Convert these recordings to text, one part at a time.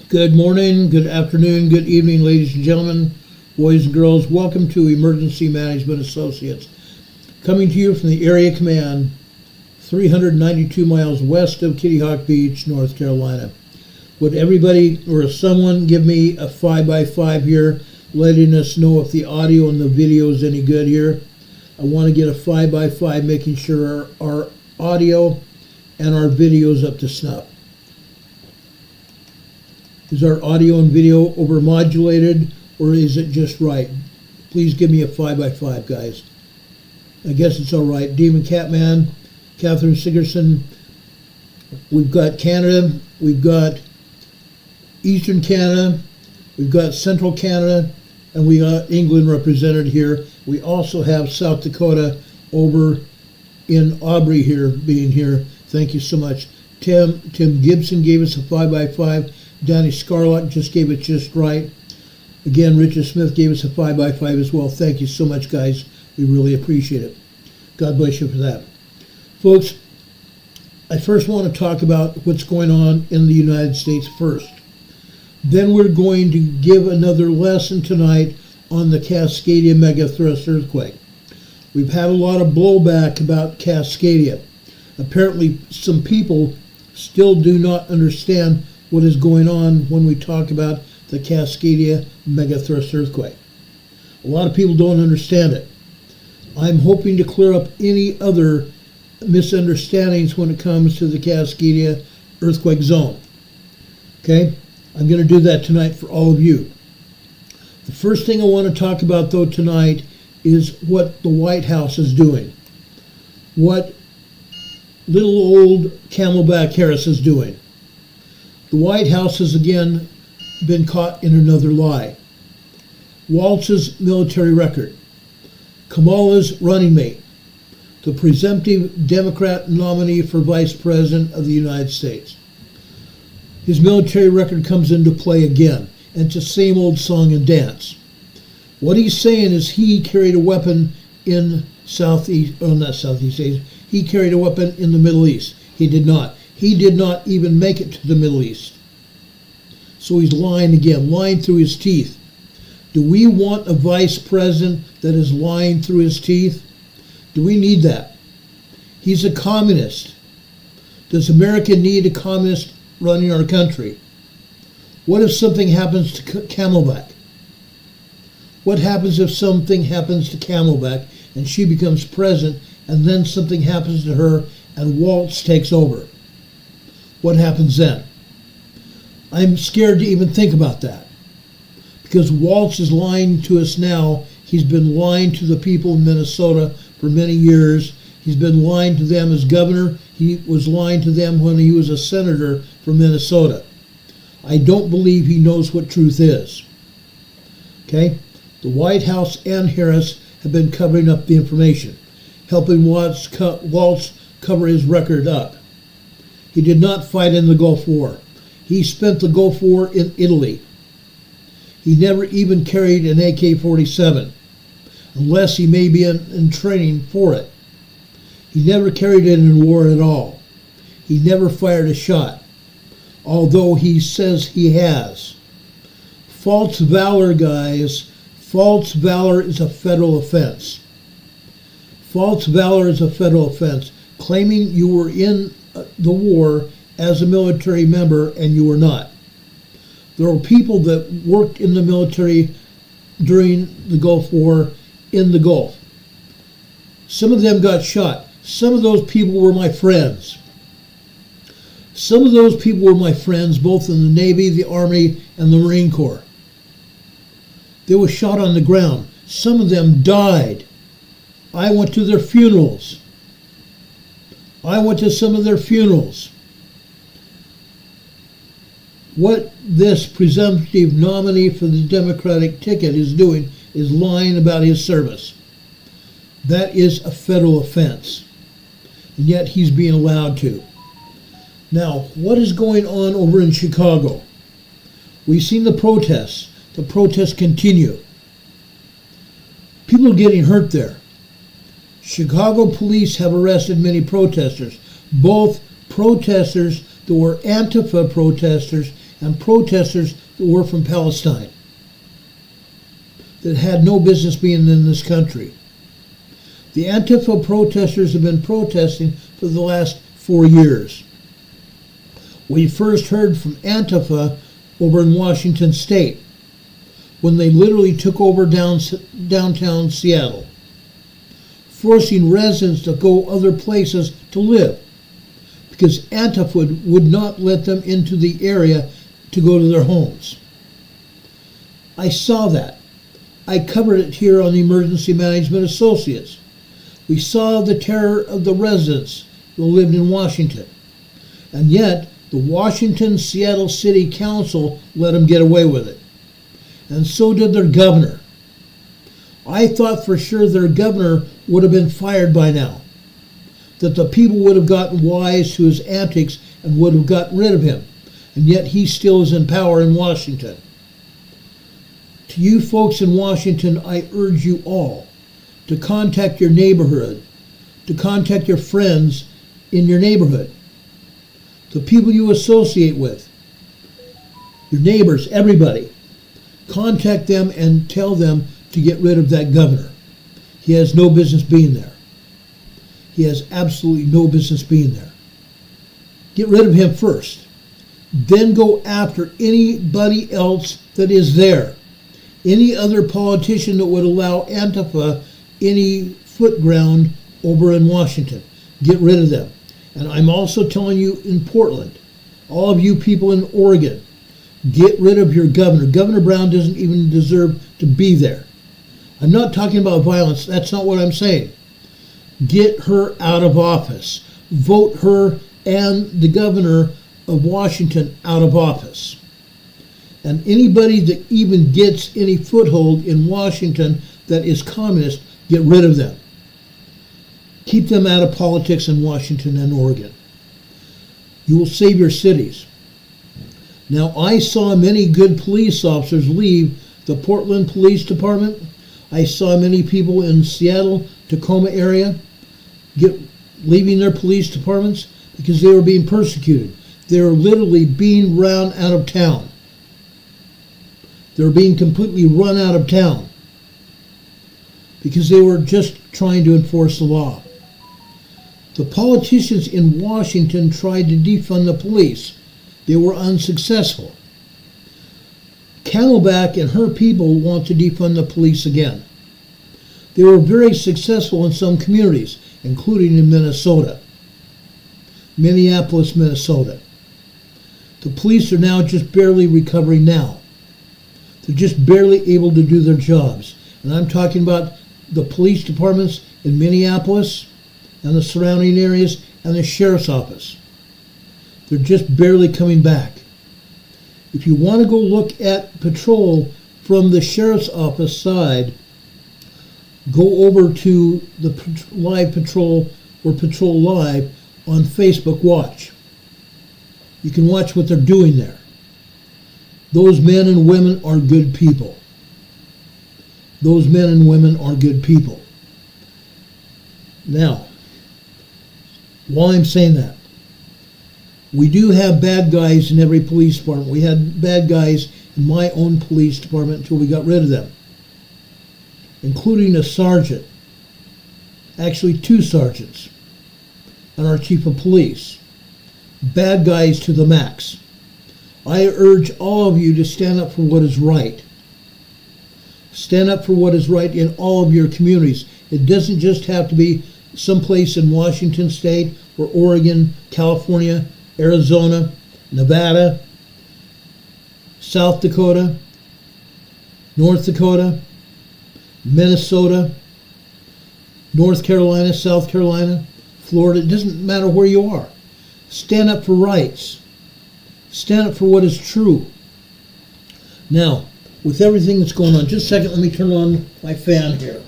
Good morning, good afternoon, good evening, ladies and gentlemen, boys and girls. Welcome to Emergency Management Associates, coming to you from the Area Command, 392 miles west of Kitty Hawk Beach, North Carolina. Would everybody or someone give me a 5x5 here, letting us know if the audio and the video is any good here? I want to get a 5x5, making sure our audio and our video is up to snuff. Is our audio and video overmodulated, or is it just right? Please give me a 5x5, guys. I guess it's all right. Demon Catman, Catherine Sigerson. We've got Canada. We've got Eastern Canada. We've got Central Canada. And we got England represented here. We also have South Dakota over in Aubrey here, being here. Thank you so much. Tim Gibson gave us a 5x5. Danny Scarlett just gave it just right. Again, Richard Smith gave us a 5x5 as well. Thank you so much, guys. We really appreciate it. God bless you for that. Folks, I first want to talk about what's going on in the United States first. Then we're going to give another lesson tonight on the Cascadia megathrust earthquake. We've had a lot of blowback about Cascadia. Apparently, some people still do not understand what is going on when we talk about the Cascadia megathrust earthquake. A lot of people don't understand it. I'm hoping to clear up any other misunderstandings when it comes to the Cascadia earthquake zone. Okay? I'm going to do that tonight for all of you. The first thing I want to talk about, though, tonight is what the White House is doing. What little old Camelback Harris is doing. The White House has again been caught in another lie. Walz's military record. Kamala's running mate. The presumptive Democrat nominee for Vice President of the United States. His military record comes into play again, and it's the same old song and dance. What he's saying is he carried a weapon in Southeast Asia. He carried a weapon in the Middle East. He did not. He did not even make it to the Middle East. So he's lying again, lying through his teeth. Do we want a vice president that is lying through his teeth? Do we need that? He's a communist. Does America need a communist running our country? What if something happens to Camelback? What happens if something happens to Camelback and she becomes president, and then something happens to her and Waltz takes over? What happens then? I'm scared to even think about that, because Waltz is lying to us now. He's been lying to the people in Minnesota for many years. He's been lying to them as governor. He was lying to them when he was a senator from Minnesota. I don't believe he knows what truth is. Okay? The White House and Harris have been covering up the information, helping Waltz cover his record up. He did not fight in the Gulf War. He spent the Gulf War in Italy. He never even carried an AK-47, unless he may be in training for it. He never carried it in war at all. He never fired a shot, although he says he has. False valor, guys. False valor is a federal offense. False valor is a federal offense. Claiming you were in the war as a military member and you were not. There were people that worked in the military during the Gulf War in the Gulf. Some of them got shot. Some of those people were my friends. Some of those people were my friends both in the Navy, the Army, and the Marine Corps. They were shot on the ground. Some of them died. I went to their funerals. I went to some of their funerals. What this presumptive nominee for the Democratic ticket is doing is lying about his service. That is a federal offense. And yet he's being allowed to. Now, what is going on over in Chicago? We've seen the protests. The protests continue. People are getting hurt there. Chicago police have arrested many protesters. both protesters that were Antifa protesters and protesters that were from Palestine, that had no business being in this country. The Antifa protesters have been protesting for the last 4 years. We first heard from Antifa over in Washington State, when they literally took over downtown Seattle, forcing residents to go other places to live, because Antifa would not let them into the area to go to their homes. I saw that. I covered it here on the Emergency Management Associates. We saw the terror of the residents who lived in Washington. And yet, the Washington Seattle City Council let them get away with it. And so did their governor. I thought for sure their governor would have been fired by now, that the people would have gotten wise to his antics and would have gotten rid of him. And yet he still is in power in Washington. To you folks in Washington, I urge you all to contact your neighborhood, to contact your friends in your neighborhood, the people you associate with, your neighbors, everybody. Contact them and tell them to get rid of that governor. He has no business being there. He has absolutely no business being there. Get rid of him first. Then go after anybody else that is there. Any other politician that would allow Antifa any foot ground over in Washington. Get rid of them. And I'm also telling you in Portland, all of you people in Oregon, get rid of your governor. Governor Brown doesn't even deserve to be there. I'm not talking about violence. That's not what I'm saying. Get her out of office. Vote her and the governor of Washington out of office. And anybody that even gets any foothold in Washington that is communist, get rid of them. Keep them out of politics in Washington and Oregon. You will save your cities. Now, I saw many good police officers leave the Portland Police Department. I saw many people in Seattle, Tacoma area leaving their police departments because they were being persecuted. They were literally being run out of town. They were being completely run out of town because they were just trying to enforce the law. The politicians in Washington tried to defund the police. They were unsuccessful. Camelback and her people want to defund the police again. They were very successful in some communities, including in Minnesota, Minneapolis, Minnesota. The police are now just barely recovering now. They're just barely able to do their jobs. And I'm talking about the police departments in Minneapolis and the surrounding areas and the sheriff's office. They're just barely coming back. If you want to go look at patrol from the sheriff's office side, go over to the live patrol or patrol live on Facebook Watch. You can watch what they're doing there. Those men and women are good people. Those men and women are good people. Now, while I'm saying that, we do have bad guys in every police department. We had bad guys in my own police department until we got rid of them, including a sergeant, actually 2 sergeants, and our chief of police. Bad guys to the max. I urge all of you to stand up for what is right. Stand up for what is right in all of your communities. It doesn't just have to be someplace in Washington State or Oregon, California, Arizona, Nevada, South Dakota, North Dakota, Minnesota, North Carolina, South Carolina, Florida. It doesn't matter where you are. Stand up for rights. Stand up for what is true. Now, with everything that's going on, just a second, let me turn on my fan here.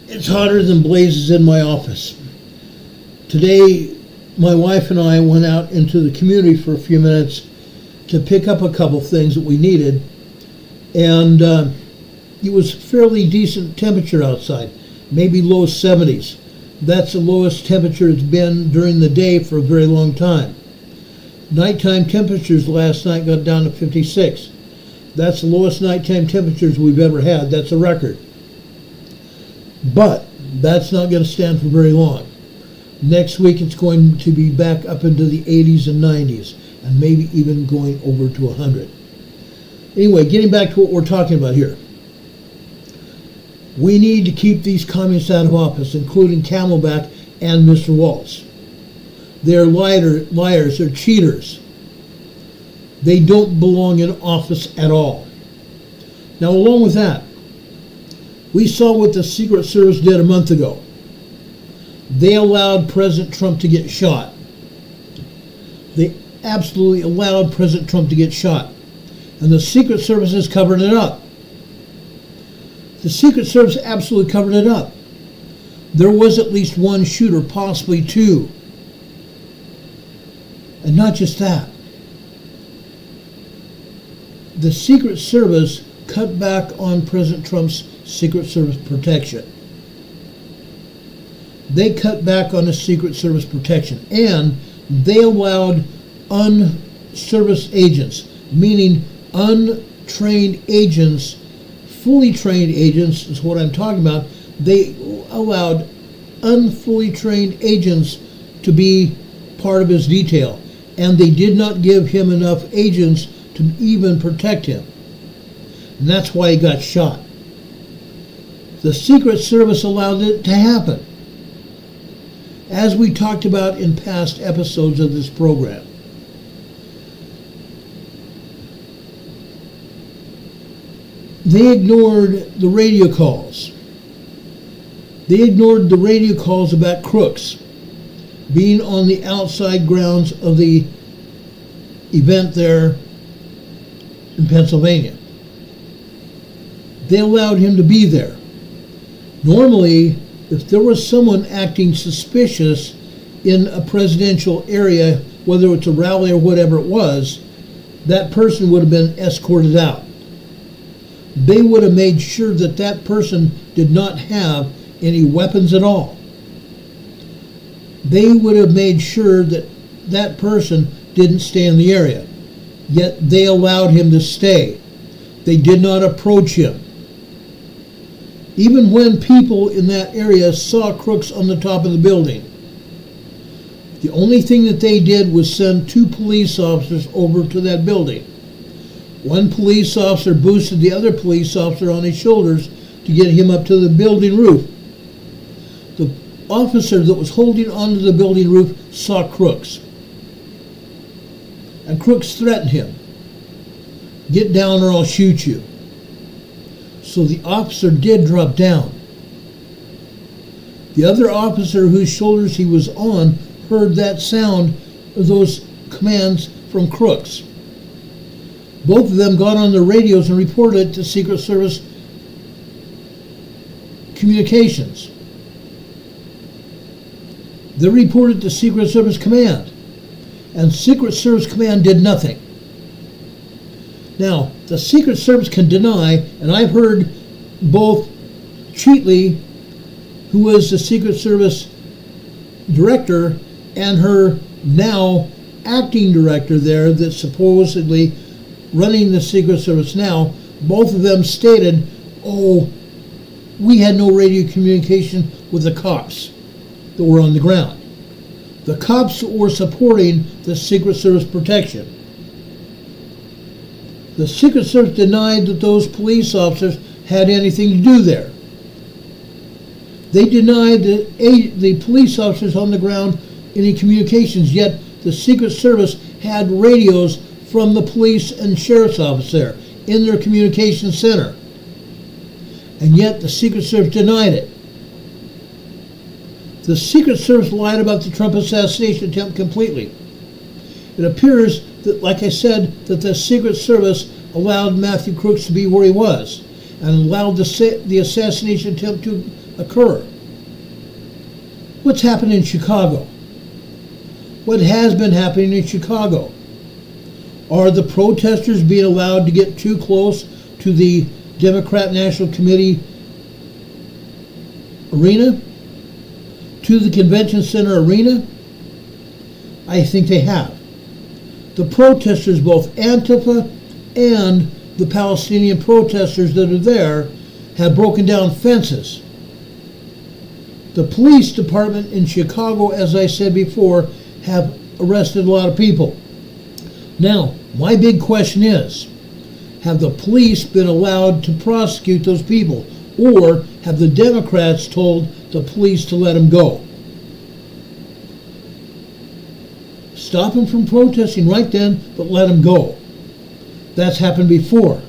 It's hotter than blazes in my office. Today, my wife and I went out into the community for a few minutes to pick up a couple things that we needed. and it was fairly decent temperature outside, maybe low 70s. That's the lowest temperature it's been during the day for a very long time. Nighttime temperatures last night got down to 56. That's the lowest nighttime temperatures we've ever had. That's a record. But that's not going to stand for very long. Next week it's going to be back up into the 80s and 90s, and maybe even going over to 100. Anyway, getting back to what we're talking about here. We need to keep these communists out of office, including Camelback and Mr. Waltz. They're liars, they're cheaters. They don't belong in office at all. Now, along with that, we saw what the Secret Service did a month ago. They allowed President Trump to get shot. They absolutely allowed President Trump to get shot. And the Secret Service is covering it up. The Secret Service absolutely covered it up. There was at least one shooter, possibly two. And not just that. The Secret Service cut back on President Trump's Secret Service protection. They cut back on the Secret Service protection, and they allowed unservice agents, meaning untrained agents, fully trained agents is what I'm talking about. They allowed unfully trained agents to be part of his detail, and they did not give him enough agents to even protect him. And that's why he got shot. The Secret Service allowed it to happen, as we talked about in past episodes of this program. They ignored the radio calls. They ignored the radio calls about crooks being on the outside grounds of the event there in Pennsylvania. They allowed him to be there. Normally, if there was someone acting suspicious in a presidential area, whether it's a rally or whatever it was, that person would have been escorted out. They would have made sure that that person did not have any weapons at all. They would have made sure that that person didn't stay in the area. Yet they allowed him to stay. They did not approach him. Even when people in that area saw crooks on the top of the building, the only thing that they did was send 2 police officers over to that building. One police officer boosted the other police officer on his shoulders to get him up to the building roof. The officer that was holding onto the building roof saw crooks. And crooks threatened him. Get down or I'll shoot you. So the officer did drop down. The other officer whose shoulders he was on heard that sound of those commands from crooks. Both of them got on their radios and reported to Secret Service communications. They reported to Secret Service Command, and Secret Service Command did nothing. Now, the Secret Service can deny, and I've heard both Cheatley, who was the Secret Service director, and her now acting director there that's supposedly running the Secret Service now, both of them stated, oh, we had no radio communication with the cops that were on the ground. The cops were supporting the Secret Service protection. The Secret Service denied that those police officers had anything to do there. They denied that the police officers on the ground any communications, yet the Secret Service had radios from the police and sheriff's office there in their communication center. And yet the Secret Service denied it. The Secret Service lied about the Trump assassination attempt completely. It appears that, like I said, that the Secret Service allowed Matthew Crooks to be where he was and allowed the assassination attempt to occur. What's happened in Chicago? What has been happening in Chicago? Are the protesters being allowed to get too close to the Democrat National Committee arena, to the Convention Center arena? I think they have. The protesters, both Antifa and the Palestinian protesters that are there, have broken down fences. The police department in Chicago, as I said before, have arrested a lot of people. Now, my big question is, have the police been allowed to prosecute those people? Or have the Democrats told the police to let them go? Stop them from protesting right then, but let them go. That's happened before.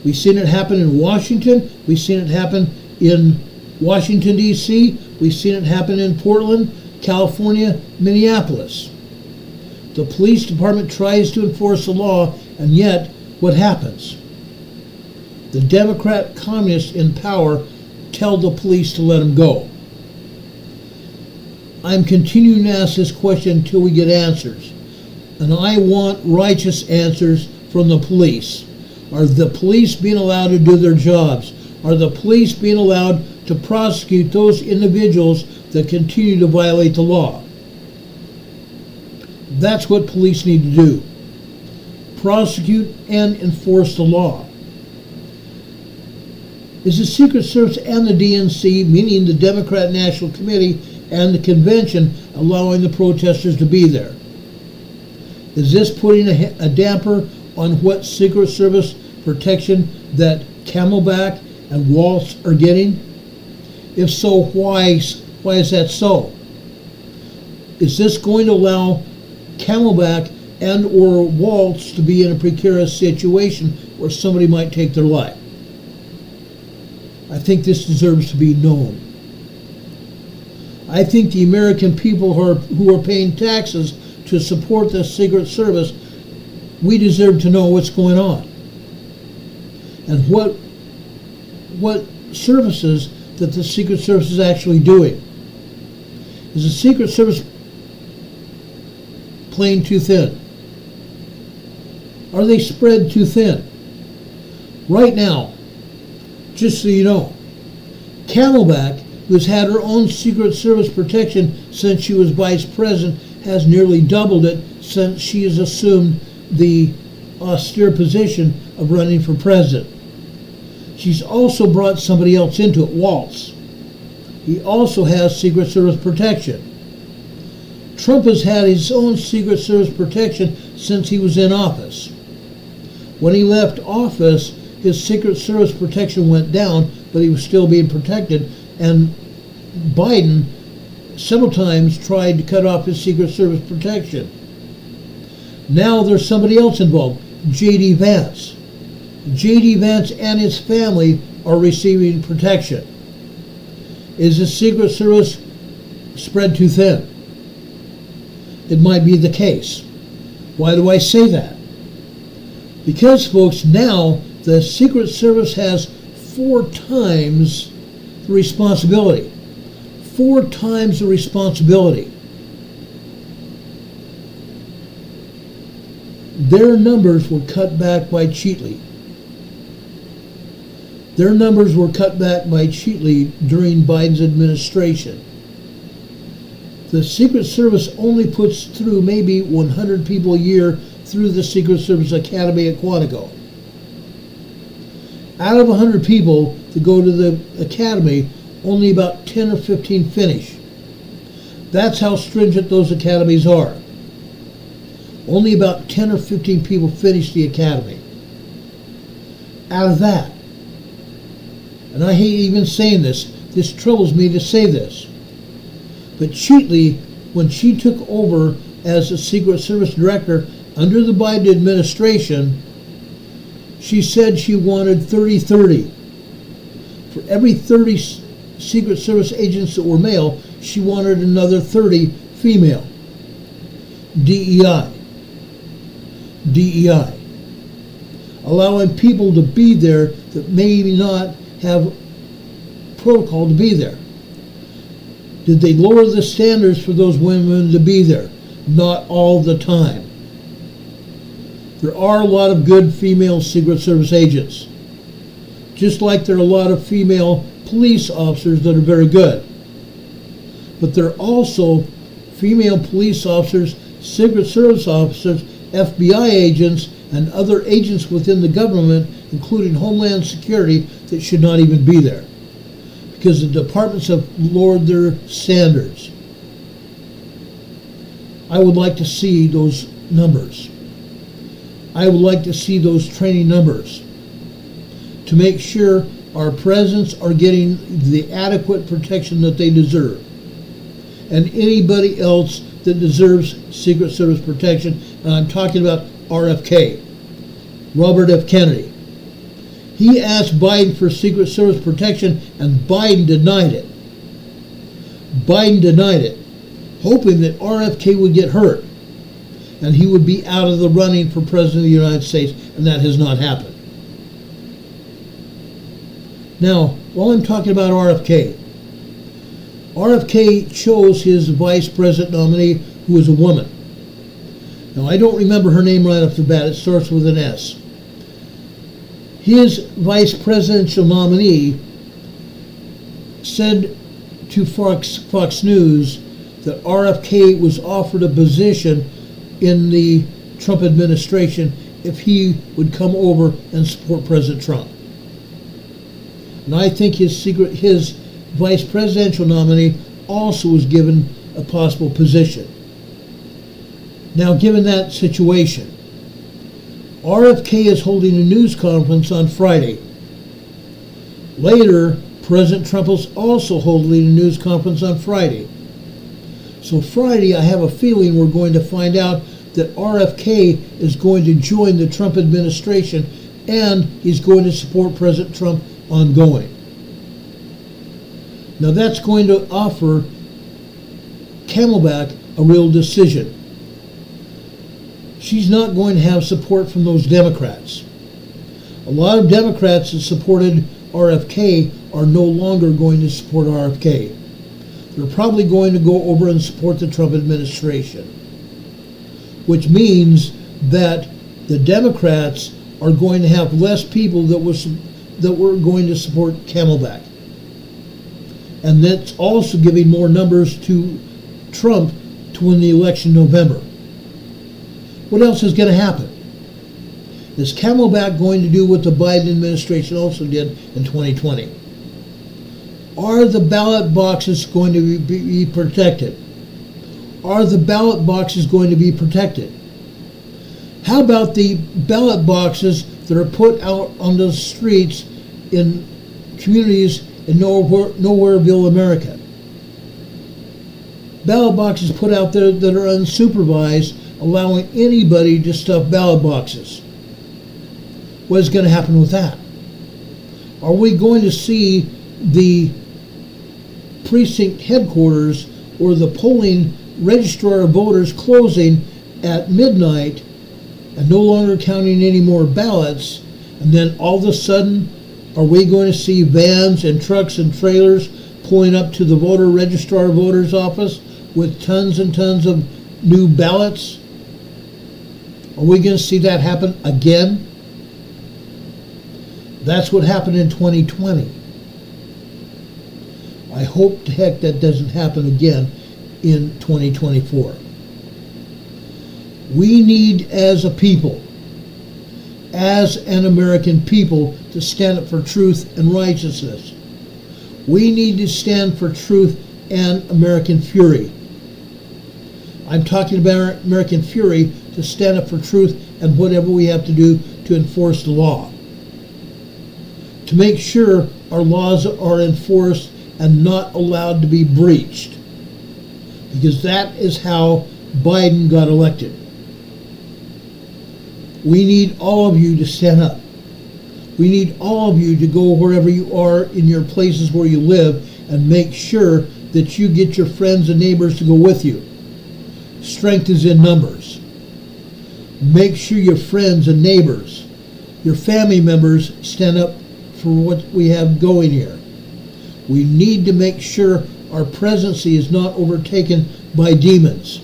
We've seen it happen in Washington. We've seen it happen in Washington, D.C. We've seen it happen in Portland, California, Minneapolis. The police department tries to enforce the law, and yet, what happens? The Democrat communists in power tell the police to let them go. I'm continuing to ask this question until we get answers. And I want righteous answers from the police. Are the police being allowed to do their jobs? Are the police being allowed to prosecute those individuals that continue to violate the law? That's what police need to do. Prosecute and enforce the law. Is the Secret Service and the DNC, meaning the Democrat National Committee and the convention, allowing the protesters to be there? Is this putting a damper on what Secret Service protection that Camelback and Waltz are getting? If so, why is that so? Is this going to allow Camelback and or Waltz to be in a precarious situation where somebody might take their life? I think this deserves to be known. I think the American people who are paying taxes to support the Secret Service, we deserve to know what's going on and what services that the Secret Service is actually doing. Is the Secret Service playing too thin? Are they spread too thin? Right now, just so you know, Camelback, who's had her own Secret Service protection since she was vice president, has nearly doubled it since she has assumed the austere position of running for president. She's also brought somebody else into it, Waltz. He also has Secret Service protection. Trump has had his own Secret Service protection since he was in office. When he left office, his Secret Service protection went down, but he was still being protected, and Biden several times tried to cut off his Secret Service protection. Now there's somebody else involved, J.D. Vance. J.D. Vance and his family are receiving protection. Is the Secret Service spread too thin? It might be the case. Why do I say that? Because, folks, now the Secret Service has 4 times the responsibility. 4 times the responsibility. Their numbers were cut back by Cheatley. Their numbers were cut back by Cheatley during Biden's administration. The Secret Service only puts through maybe 100 people a year through the Secret Service Academy at Quantico. Out of 100 people that go to the academy, only about 10 or 15 finish. That's how stringent those academies are. Only about 10 or 15 people finish the academy. Out of that. And I hate even saying this. This troubles me to say this. But Cheatley, when she took over as a Secret Service director under the Biden administration, she said she wanted 30-30. For every 30 Secret Service agents that were male, she wanted another 30 female. DEI. Allowing people to be there that maybe not have protocol to be there. Did they lower the standards for those women to be there? Not all the time. There are a lot of good female Secret Service agents, just like there are a lot of female police officers that are very good. But there are also female police officers, Secret Service officers, FBI agents, and other agents within the government, including Homeland Security, that should not even be there, because the departments have lowered their standards. I would like to see those numbers. I would like to see those training numbers to make sure our presidents are getting the adequate protection that they deserve, and anybody else that deserves Secret Service protection. And I'm talking about RFK, Robert F. Kennedy. He asked Biden for Secret Service protection, and Biden denied it. Biden denied it, hoping that RFK would get hurt and he would be out of the running for President of the United States, and that has not happened. Now, while I'm talking about RFK chose his vice president nominee, who is a woman. Now, I don't remember her name right off the bat. It starts with an S. His vice presidential nominee said to Fox News that RFK was offered a position in the Trump administration if he would come over and support President Trump. And I think his vice presidential nominee also was given a possible position. Now, given that situation, RFK is holding a news conference on Friday. Later, President Trump is also holding a news conference on Friday. So Friday, I have a feeling we're going to find out that RFK is going to join the Trump administration, and he's going to support President Trump ongoing. Now, that's going to offer Camelback a real decision. She's not going to have support from those Democrats. A lot of Democrats that supported RFK are no longer going to support RFK. They're probably going to go over and support the Trump administration, which means that the Democrats are going to have less people that were going to support Camelback. And that's also giving more numbers to Trump to win the election in November. What else is going to happen? Is Camelback going to do what the Biden administration also did in 2020? Are the ballot boxes going to be protected? Are the ballot boxes going to be protected? How about the ballot boxes that are put out on the streets in communities in Nowhereville, America? Ballot boxes put out there that are unsupervised, allowing anybody to stuff ballot boxes. What is going to happen with that? Are we going to see the precinct headquarters or the polling registrar of voters closing at midnight and no longer counting any more ballots, and then all of a sudden, are we going to see vans and trucks and trailers pulling up to the voter registrar of voters office with tons and tons of new ballots? Are we going to see that happen again? That's what happened in 2020. I hope to heck that doesn't happen again in 2024. We need, as a people, as an American people, to stand up for truth and righteousness. We need to stand for truth and American fury. I'm talking about American fury to stand up for truth and whatever we have to do to enforce the law. To make sure our laws are enforced and not allowed to be breached. Because that is how Biden got elected. We need all of you to stand up. We need all of you to go wherever you are in your places where you live and make sure that you get your friends and neighbors to go with you. Strength is in numbers. Make sure your friends and neighbors, your family members, stand up for what we have going here. We need to make sure our presidency is not overtaken by demons,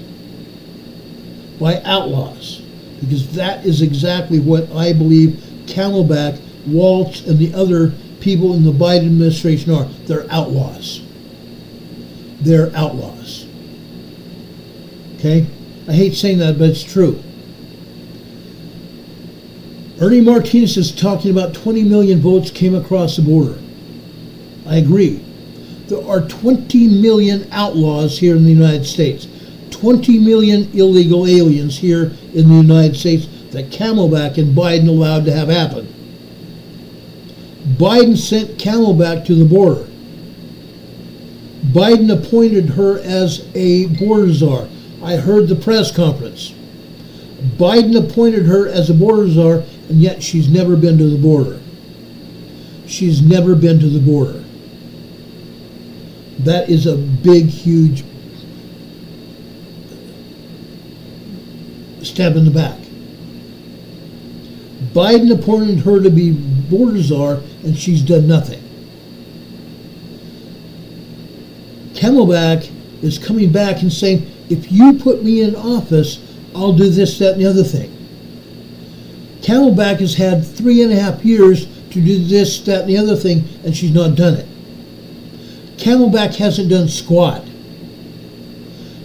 by outlaws, because that is exactly what I believe Camelback, Waltz, and the other people in the Biden administration are. They're outlaws. They're outlaws. Okay? I hate saying that, but it's true. Ernie Martinez is talking about 20 million votes came across the border. I agree. There are 20 million outlaws here in the United States. 20 million illegal aliens here in the United States that Camelback and Biden allowed to have happen. Biden sent Camelback to the border. Biden appointed her as a border czar. I heard the press conference. Biden appointed her as a border czar, and yet she's never been to the border. She's never been to the border. That is a big, huge stab in the back. Biden appointed her to be border czar, and she's done nothing. Camelback is coming back and saying, if you put me in office, I'll do this, that, and the other thing. Camelback has had 3.5 years to do this, that, and the other thing, and she's not done it. Camelback hasn't done squat.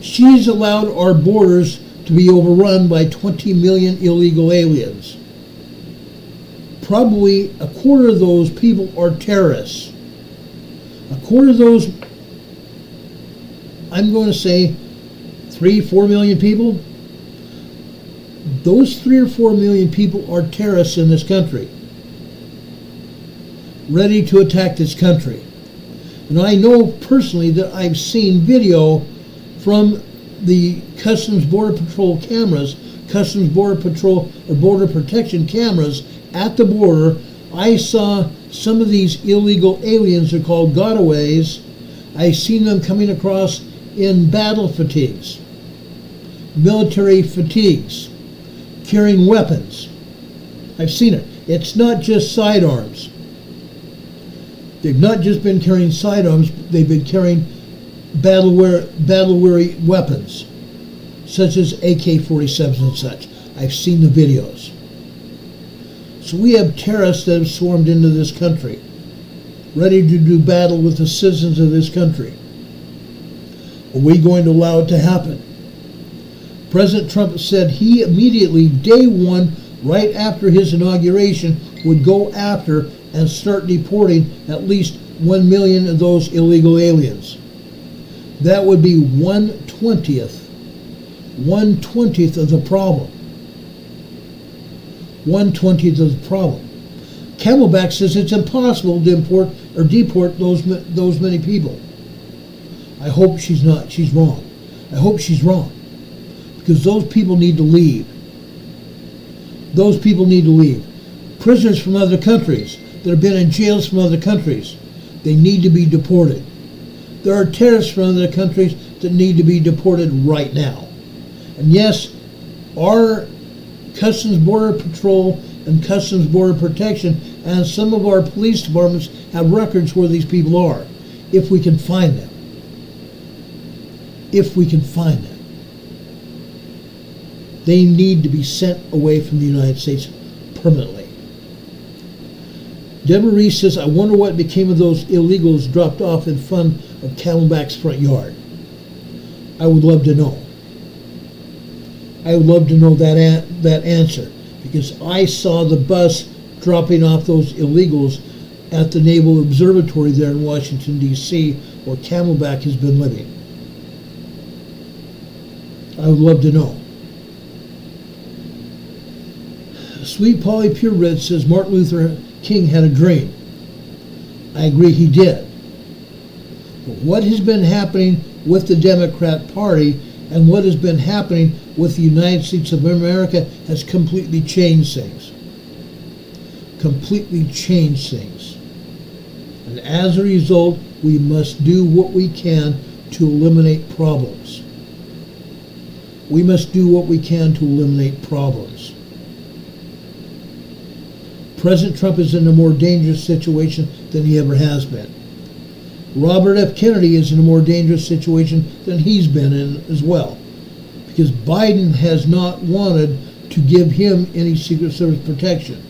She's allowed our borders to be overrun by 20 million illegal aliens. Probably a quarter of those people are terrorists. A quarter of those, I'm going to say 3-4 million people. Those 3 or 4 million people are terrorists in this country, ready to attack this country. And I know personally that I've seen video from the Customs Border Patrol cameras, Customs Border Patrol or Border Protection cameras at the border. I saw some of these illegal aliens, they're called gotaways. I've seen them coming across in battle fatigues, military fatigues, carrying weapons. I've seen it. It's not just sidearms. They've not just been carrying sidearms, they've been carrying battle-weary weapons, such as AK-47s and such. I've seen the videos. So we have terrorists that have swarmed into this country, ready to do battle with the citizens of this country. Are we going to allow it to happen? President Trump said he immediately, day one, right after his inauguration, would go after and start deporting at least 1 million of those illegal aliens. That would be 1/20th of the problem. 1/20th of the problem. Camelback says it's impossible to import or deport those many people. I hope she's not. She's wrong. I hope she's wrong. Because those people need to leave. Those people need to leave. Prisoners from other countries that have been in jails from other countries, they need to be deported. There are terrorists from other countries that need to be deported right now. And yes, our Customs Border Patrol and Customs Border Protection and some of our police departments have records where these people are, if we can find them. If we can find them. They need to be sent away from the United States permanently. Deborah Reese says, I wonder what became of those illegals dropped off in front of Camelback's front yard. I would love to know. I would love to know that answer, because I saw the bus dropping off those illegals at the Naval Observatory there in Washington, D.C., where Camelback has been living. I would love to know. Sweet Polly Purebred says Martin Luther King had a dream. I agree, he did. But what has been happening with the Democrat Party and what has been happening with the United States of America has completely changed things. Completely changed things. And as a result, we must do what we can to eliminate problems. We must do what we can to eliminate problems. President Trump is in a more dangerous situation than he ever has been. Robert F. Kennedy is in a more dangerous situation than he's been in as well, because Biden has not wanted to give him any Secret Service protection.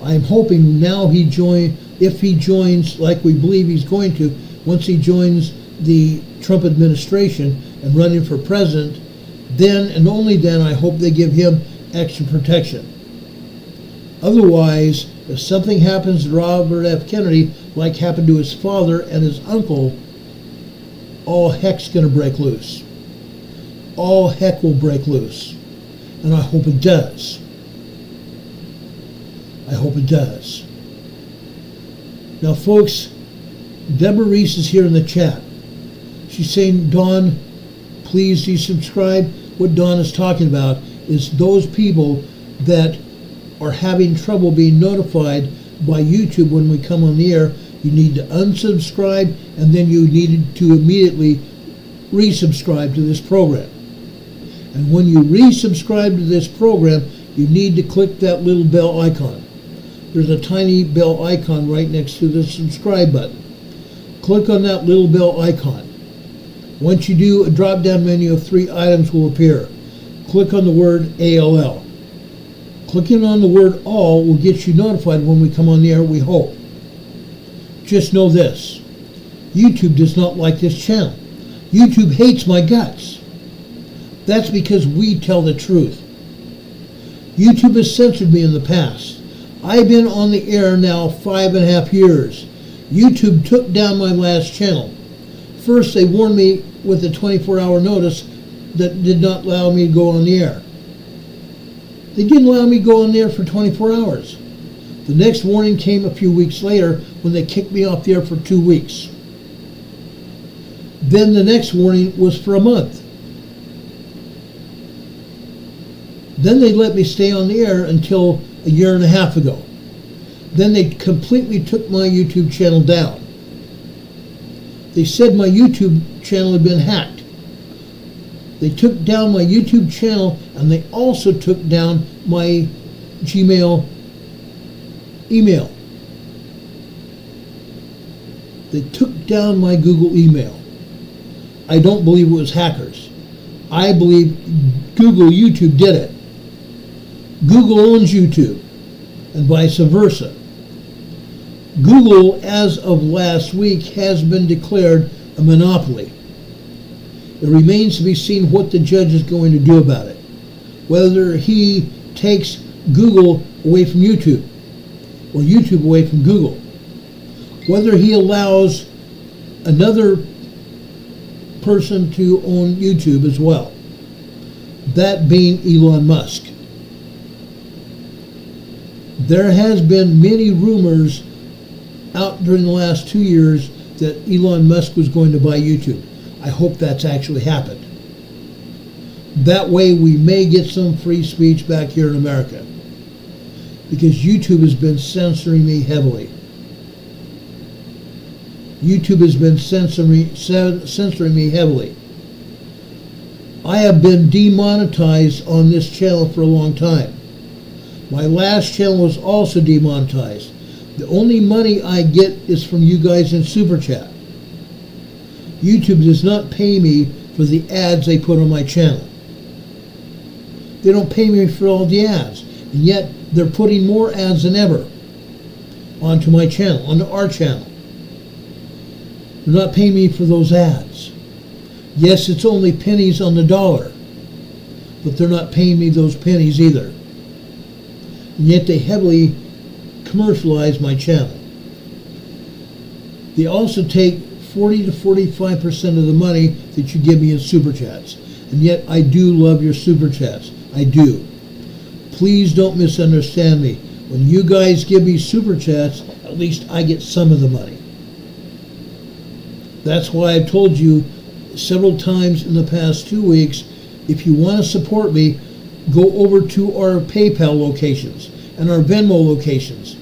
I'm hoping now if he joins, like we believe he's going to, once he joins the Trump administration and running for president, then and only then I hope they give him extra protection. Otherwise, if something happens to Robert F. Kennedy, like happened to his father and his uncle, all heck's going to break loose. All heck will break loose. And I hope it does. I hope it does. Now, folks, Deborah Reese is here in the chat. She's saying, Dawn, please desubscribe. What Dawn is talking about is those people that are having trouble being notified by YouTube when we come on the air. You need to unsubscribe, and then you need to immediately resubscribe to this program. And when you resubscribe to this program, you need to click that little bell icon. There's a tiny bell icon right next to the subscribe button. Click on that little bell icon. Once you do, a drop-down menu of 3 items will appear. Click on the word ALL. Clicking on the word all will get you notified when we come on the air, we hope. Just know this. YouTube does not like this channel. YouTube hates my guts. That's because we tell the truth. YouTube has censored me in the past. I've been on the air now 5.5 years. YouTube took down my last channel. First, they warned me with a 24-hour notice that did not allow me to go on the air. They didn't allow me to go on the air for 24 hours. The next warning came a few weeks later when they kicked me off the air for 2 weeks. Then the next warning was for a month. Then they let me stay on the air until 1.5 years ago. Then they completely took my YouTube channel down. They said my YouTube channel had been hacked. They took down my YouTube channel, and they also took down my Gmail email. They took down my Google email. I don't believe it was hackers. I believe Google YouTube did it. Google owns YouTube, and vice versa. Google, as of last week, has been declared a monopoly. It remains to be seen what the judge is going to do about it. Whether he takes Google away from YouTube, or YouTube away from Google. Whether he allows another person to own YouTube as well. That being Elon Musk. There has been many rumors out during the last 2 years that Elon Musk was going to buy YouTube. I hope that's actually happened. That way we may get some free speech back here in America. Because YouTube has been censoring me heavily. YouTube has been censoring me heavily. I have been demonetized on this channel for a long time. My last channel was also demonetized. The only money I get is from you guys in Super Chat. YouTube does not pay me for the ads they put on my channel. They don't pay me for all the ads. And yet they're putting more ads than ever onto my channel, onto our channel. They're not paying me for those ads. Yes, it's only pennies on the dollar, but they're not paying me those pennies either. And yet they heavily commercialize my channel. They also take 40 to 45% of the money that you give me in Super Chats. And yet I do love your Super Chats. I do. Please don't misunderstand me. When you guys give me Super Chats, at least I get some of the money. That's why I've told you several times in the past 2 weeks, if you want to support me, go over to our PayPal locations and our Venmo locations.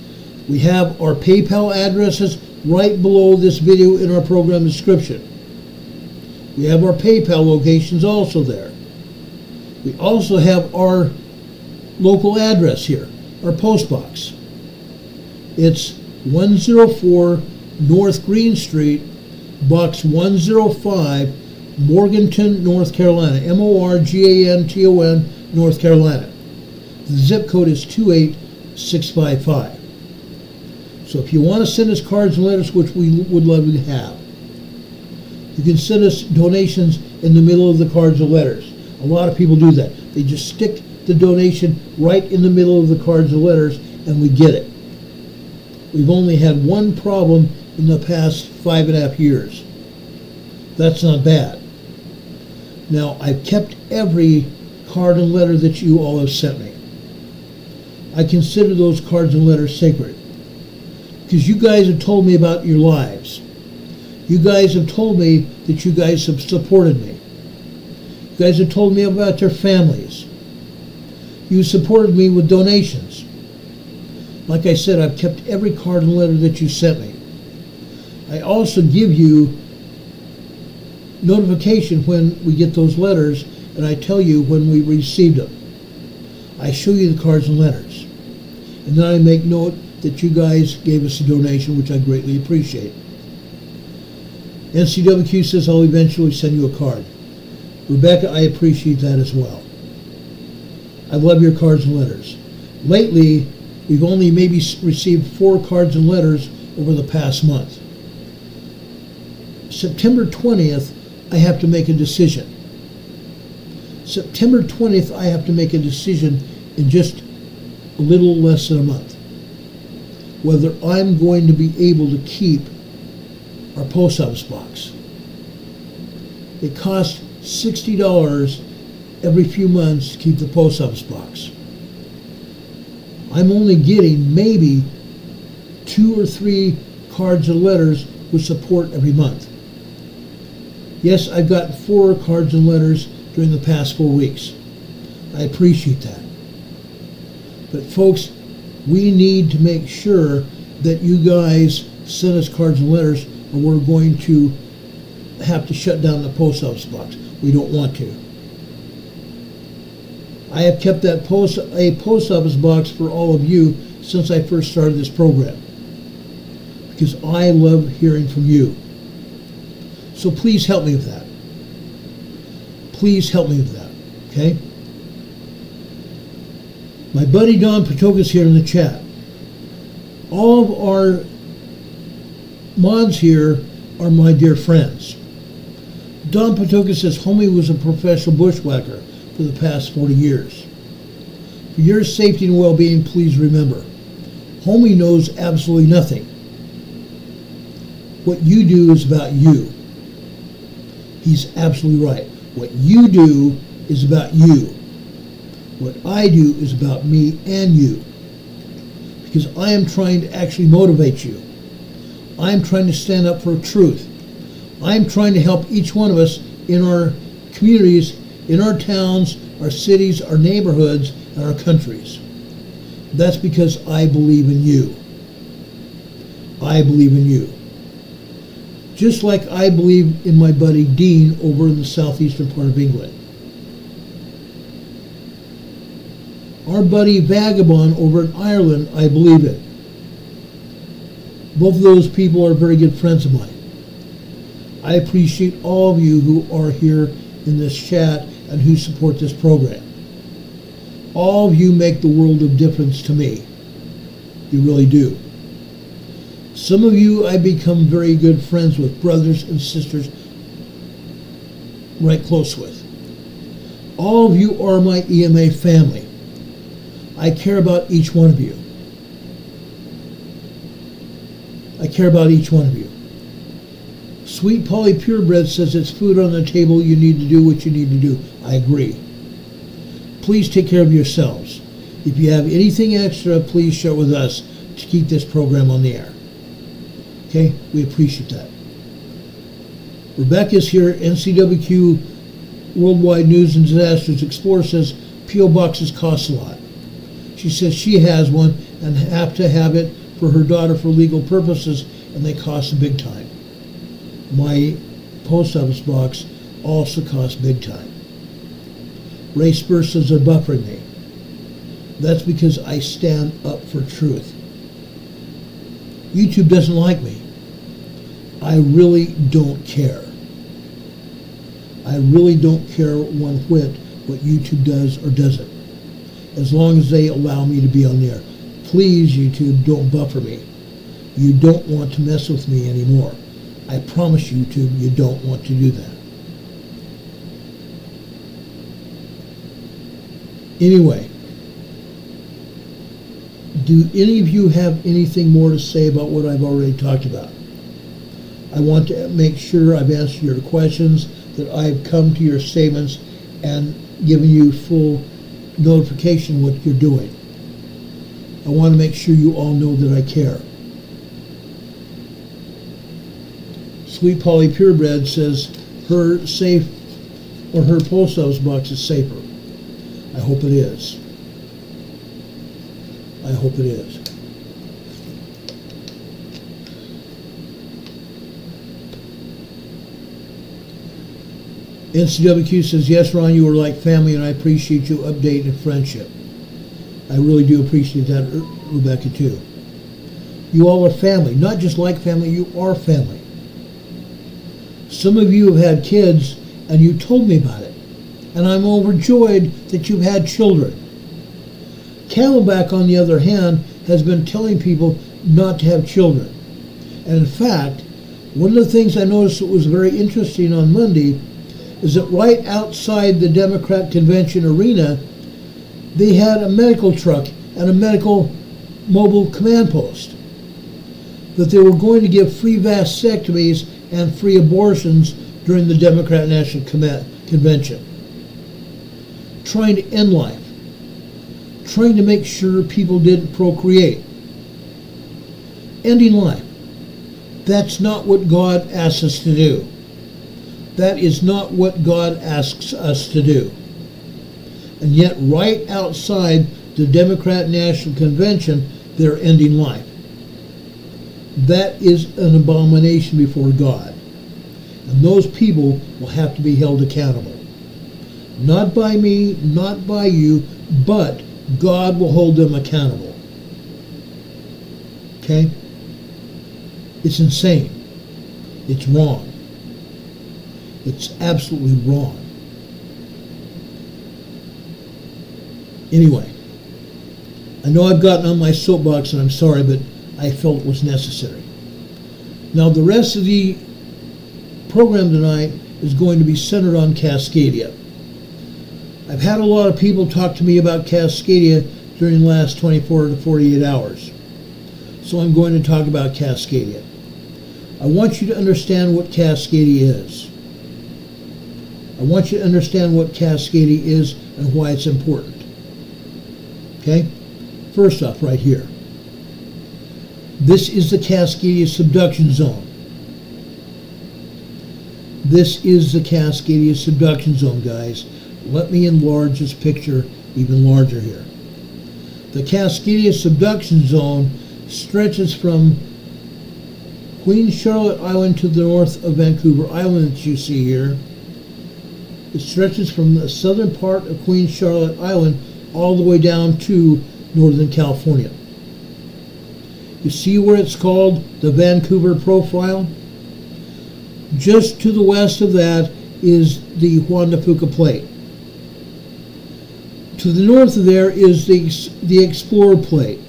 We have our PayPal addresses right below this video in our program description. We have our PayPal locations also there. We also have our local address here, our post box. It's 104 North Green Street, Box 105, Morganton, North Carolina. Morganton, North Carolina. The zip code is 28655. So if you want to send us cards and letters, which we would love to have, you can send us donations in the middle of the cards and letters. A lot of people do that. They just stick the donation right in the middle of the cards and letters, and we get it. We've only had one problem in the past 5.5 years. That's not bad. Now, I've kept every card and letter that you all have sent me. I consider those cards and letters sacred, because you guys have told me about your lives. You guys have told me that you guys have supported me. You guys have told me about your families. You supported me with donations. Like I said, I've kept every card and letter that you sent me. I also give you notification when we get those letters, and I tell you when we received them. I show you the cards and letters. And then I make note that you guys gave us a donation, which I greatly appreciate. NCWQ says I'll eventually send you a card. Rebecca, I appreciate that as well. I love your cards and letters. Lately, we've only maybe received 4 cards and letters over the past month. September 20th, I have to make a decision. September 20th, I have to make a decision in just a little less than a month, whether I'm going to be able to keep our post office box. It costs $60 every few months to keep the post office box. I'm only getting maybe 2 or 3 cards or letters with support every month. Yes, I've got 4 cards and letters during the past 4 weeks. I appreciate that. But folks, we need to make sure that you guys send us cards and letters, or we're going to have to shut down the post office box. We don't want to. I have kept that post office box for all of you since I first started this program, because I love hearing from you. So please help me with that. Please help me with that, okay? My buddy Don Patoka's here in the chat. All of our mods here are my dear friends. Don Patoka says Homie was a professional bushwhacker for the past 40 years. For your safety and well-being, please remember, Homie knows absolutely nothing. What you do is about you. He's absolutely right. What you do is about you. What I do is about me and you. Because I am trying to actually motivate you. I'm trying to stand up for truth. I'm trying to help each one of us in our communities, in our towns, our cities, our neighborhoods, and our countries. That's because I believe in you. I believe in you. Just like I believe in my buddy Dean over in the southeastern part of England. Our buddy Vagabond over in Ireland, I believe in. Both of those people are very good friends of mine. I appreciate all of you who are here in this chat and who support this program. All of you make the world of difference to me. You really do. Some of you I become very good friends with, brothers and sisters, right close with. All of you are my EMA family. I care about each one of you. I care about each one of you. Sweet Polly Purebred says it's food on the table, you need to do what you need to do. I agree. Please take care of yourselves. If you have anything extra, please share it with us to keep this program on the air. Okay? We appreciate that. Rebecca's here, NCWQ Worldwide News and Disasters Explorer says P.O. boxes cost a lot. She says she has one and have to have it for her daughter for legal purposes, and they cost big time. My post office box also costs big time. Ray Spur says they're buffering me. That's because I stand up for truth. YouTube doesn't like me. I really don't care. I really don't care one whit what YouTube does or doesn't, as long as they allow me to be on there. Please, YouTube, don't buffer me. You don't want to mess with me anymore. I promise YouTube, you don't want to do that. Anyway, do any of you have anything more to say about what I've already talked about? I want to make sure I've answered your questions, that I've come to your statements and given you full notification what you're doing. I want to make sure you all know that I care. Sweet Polly Purebred says her safe or her post office box is safer. I hope it is. I hope it is. NCWQ says, yes, Ron, you are like family, and I appreciate your update and friendship. I really do appreciate that, Rebecca, too. You all are family. Not just like family, you are family. Some of you have had kids, and you told me about it. And I'm overjoyed that you've had children. Camelback, on the other hand, has been telling people not to have children. And in fact, one of the things I noticed that was very interesting on Monday is that right outside the Democrat convention arena, they had a medical truck and a medical mobile command post that they were going to give free vasectomies and free abortions during the Democrat National Convention. Trying to end life. Trying to make sure people didn't procreate. Ending life. That's not what God asks us to do. That is not what God asks us to do. And yet, right outside the Democrat National Convention, they're ending life. That is an abomination before God. And those people will have to be held accountable. Not by me, not by you, but God will hold them accountable. Okay? It's insane. It's wrong. It's absolutely wrong. Anyway, I know I've gotten on my soapbox, and I'm sorry, but I felt it was necessary. Now, the rest of the program tonight is going to be centered on Cascadia. I've had a lot of people talk to me about Cascadia during the last 24 to 48 hours. So I'm going to talk about Cascadia. I want you to understand what Cascadia is. I want you to understand what Cascadia is and why it's important. Okay? First off, right here. This is the Cascadia subduction zone. This is the Cascadia subduction zone, guys. Let me enlarge this picture even larger here. The Cascadia subduction zone stretches from Queen Charlotte Island to the north of Vancouver Island that you see here. It stretches from the southern part of Queen Charlotte Island all the way down to Northern California. You see where it's called the Vancouver Profile? Just to the west of that is the Juan de Fuca Plate. To the north of there is the Explorer Plate.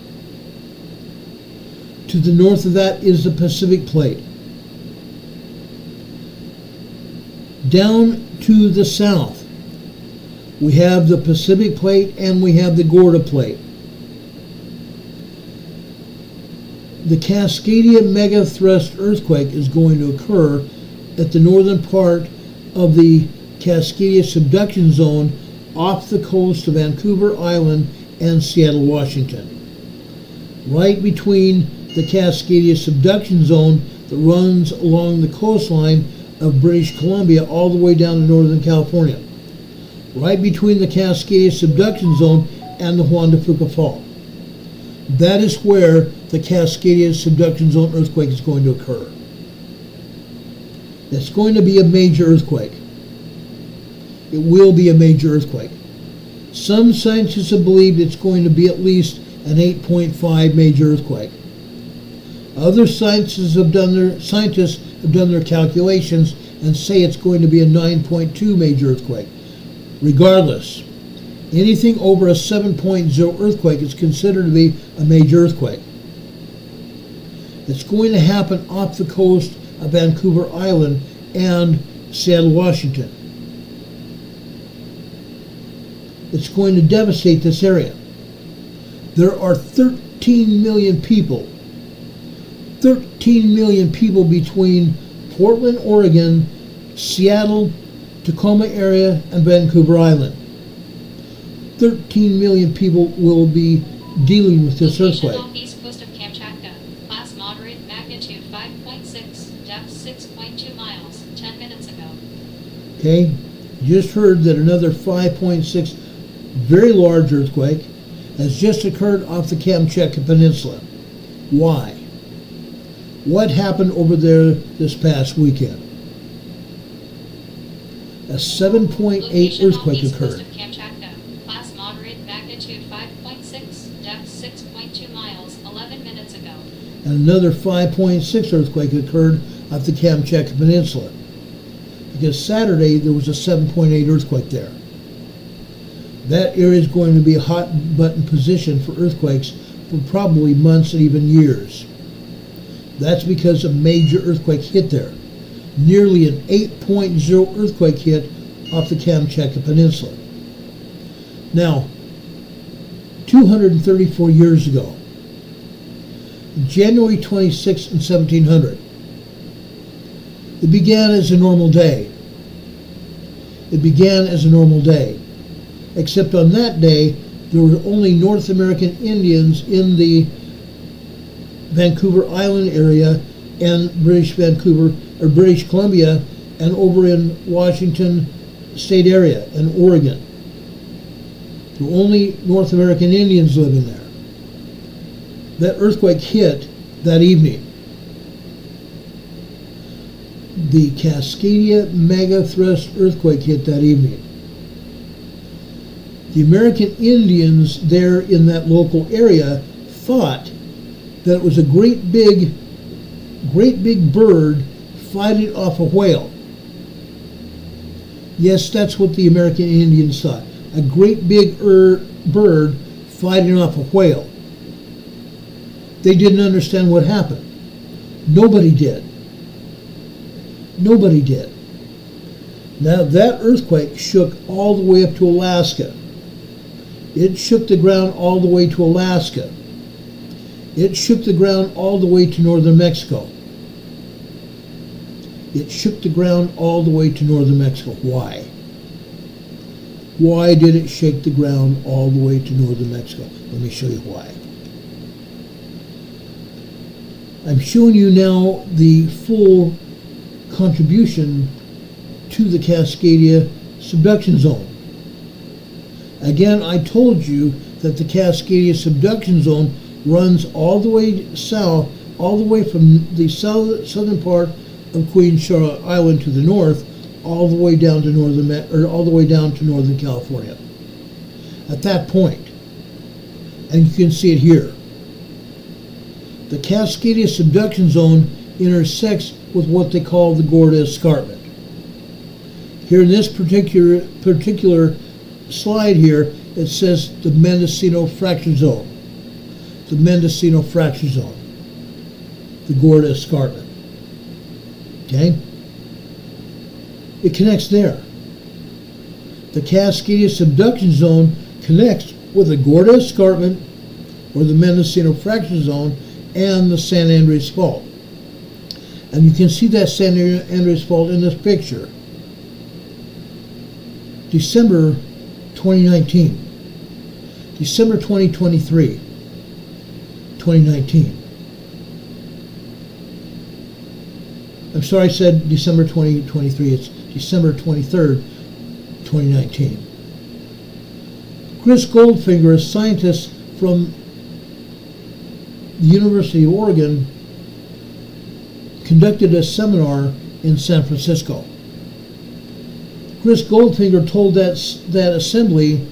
To the north of that is the Pacific Plate. Down to the south, we have the Pacific Plate and we have the Gorda Plate. The Cascadia Mega Thrust earthquake is going to occur at the northern part of the Cascadia subduction zone off the coast of Vancouver Island and Seattle, Washington. Right between the Cascadia subduction zone that runs along the coastline of British Columbia all the way down to Northern California. Right between the Cascadia subduction zone and the Juan de Fuca Fault. That is where the Cascadia subduction zone earthquake is going to occur. It's going to be a major earthquake. It will be a major earthquake. Some scientists have believed it's going to be at least an 8.5 major earthquake. Other scientists have done their calculations, and say it's going to be a 9.2 major earthquake. Regardless, anything over a 7.0 earthquake is considered to be a major earthquake. It's going to happen off the coast of Vancouver Island and Seattle, Washington. It's going to devastate this area. There are 13 million people. 13 million people between Portland, Oregon, Seattle, Tacoma area, and Vancouver Island. 13 million people will be dealing with this earthquake. Off east coast of Kamchatka. Class moderate, magnitude 5.6, depth 6.2 miles, 10 minutes ago. Okay, you just heard that another 5.6 very large earthquake has just occurred off the Kamchatka Peninsula. Why? What happened over there this past weekend? A 7.8 earthquake occurred. Kamchatka. Class moderate, magnitude 5.6, depth 6.2 miles, 11 minutes ago. And another 5.6 earthquake occurred off the Kamchatka Peninsula. Because Saturday there was a 7.8 earthquake there. That area is going to be a hot button position for earthquakes for probably months and even years. That's because a major earthquake hit there. Nearly an 8.0 earthquake hit off the Kamchatka Peninsula. Now, 234 years ago, January 26, 1700, it began as a normal day. It began as a normal day. Except on that day, there were only North American Indians in the Vancouver Island area and British Columbia, and over in Washington State area and Oregon. There were only North American Indians living there. That earthquake hit that evening. The Cascadia mega thrust earthquake hit that evening. The American Indians there in that local area thought that it was a great big bird fighting off a whale. Yes, that's what the American Indians thought. A great big bird fighting off a whale. They didn't understand what happened. Nobody did. Nobody did. Now that earthquake shook all the way up to Alaska. It shook the ground all the way to Alaska. It shook the ground all the way to northern Mexico. It shook the ground all the way to northern Mexico. Why? Why did it shake the ground all the way to northern Mexico? Let me show you why. I'm showing you now the full contribution to the Cascadia subduction zone. Again, I told you that the Cascadia subduction zone runs all the way south, all the way from the southern part of Queen Charlotte Island to the north, all the way down to northern California. At that point, and you can see it here, the Cascadia subduction zone intersects with what they call the Gorda Escarpment. Here in this particular slide here, it says the Mendocino Fracture Zone. The Mendocino Fracture Zone. The Gorda Escarpment. Okay? It connects there. The Cascadia Subduction Zone connects with the Gorda Escarpment, or the Mendocino Fracture Zone, and the San Andreas Fault. And you can see that San Andreas Fault in this picture. December 2019. December 2023. 2019. I'm sorry I said December 2023. It's December 23rd, 2019. Chris Goldfinger, a scientist from the University of Oregon, conducted a seminar in San Francisco. Chris Goldfinger told that assembly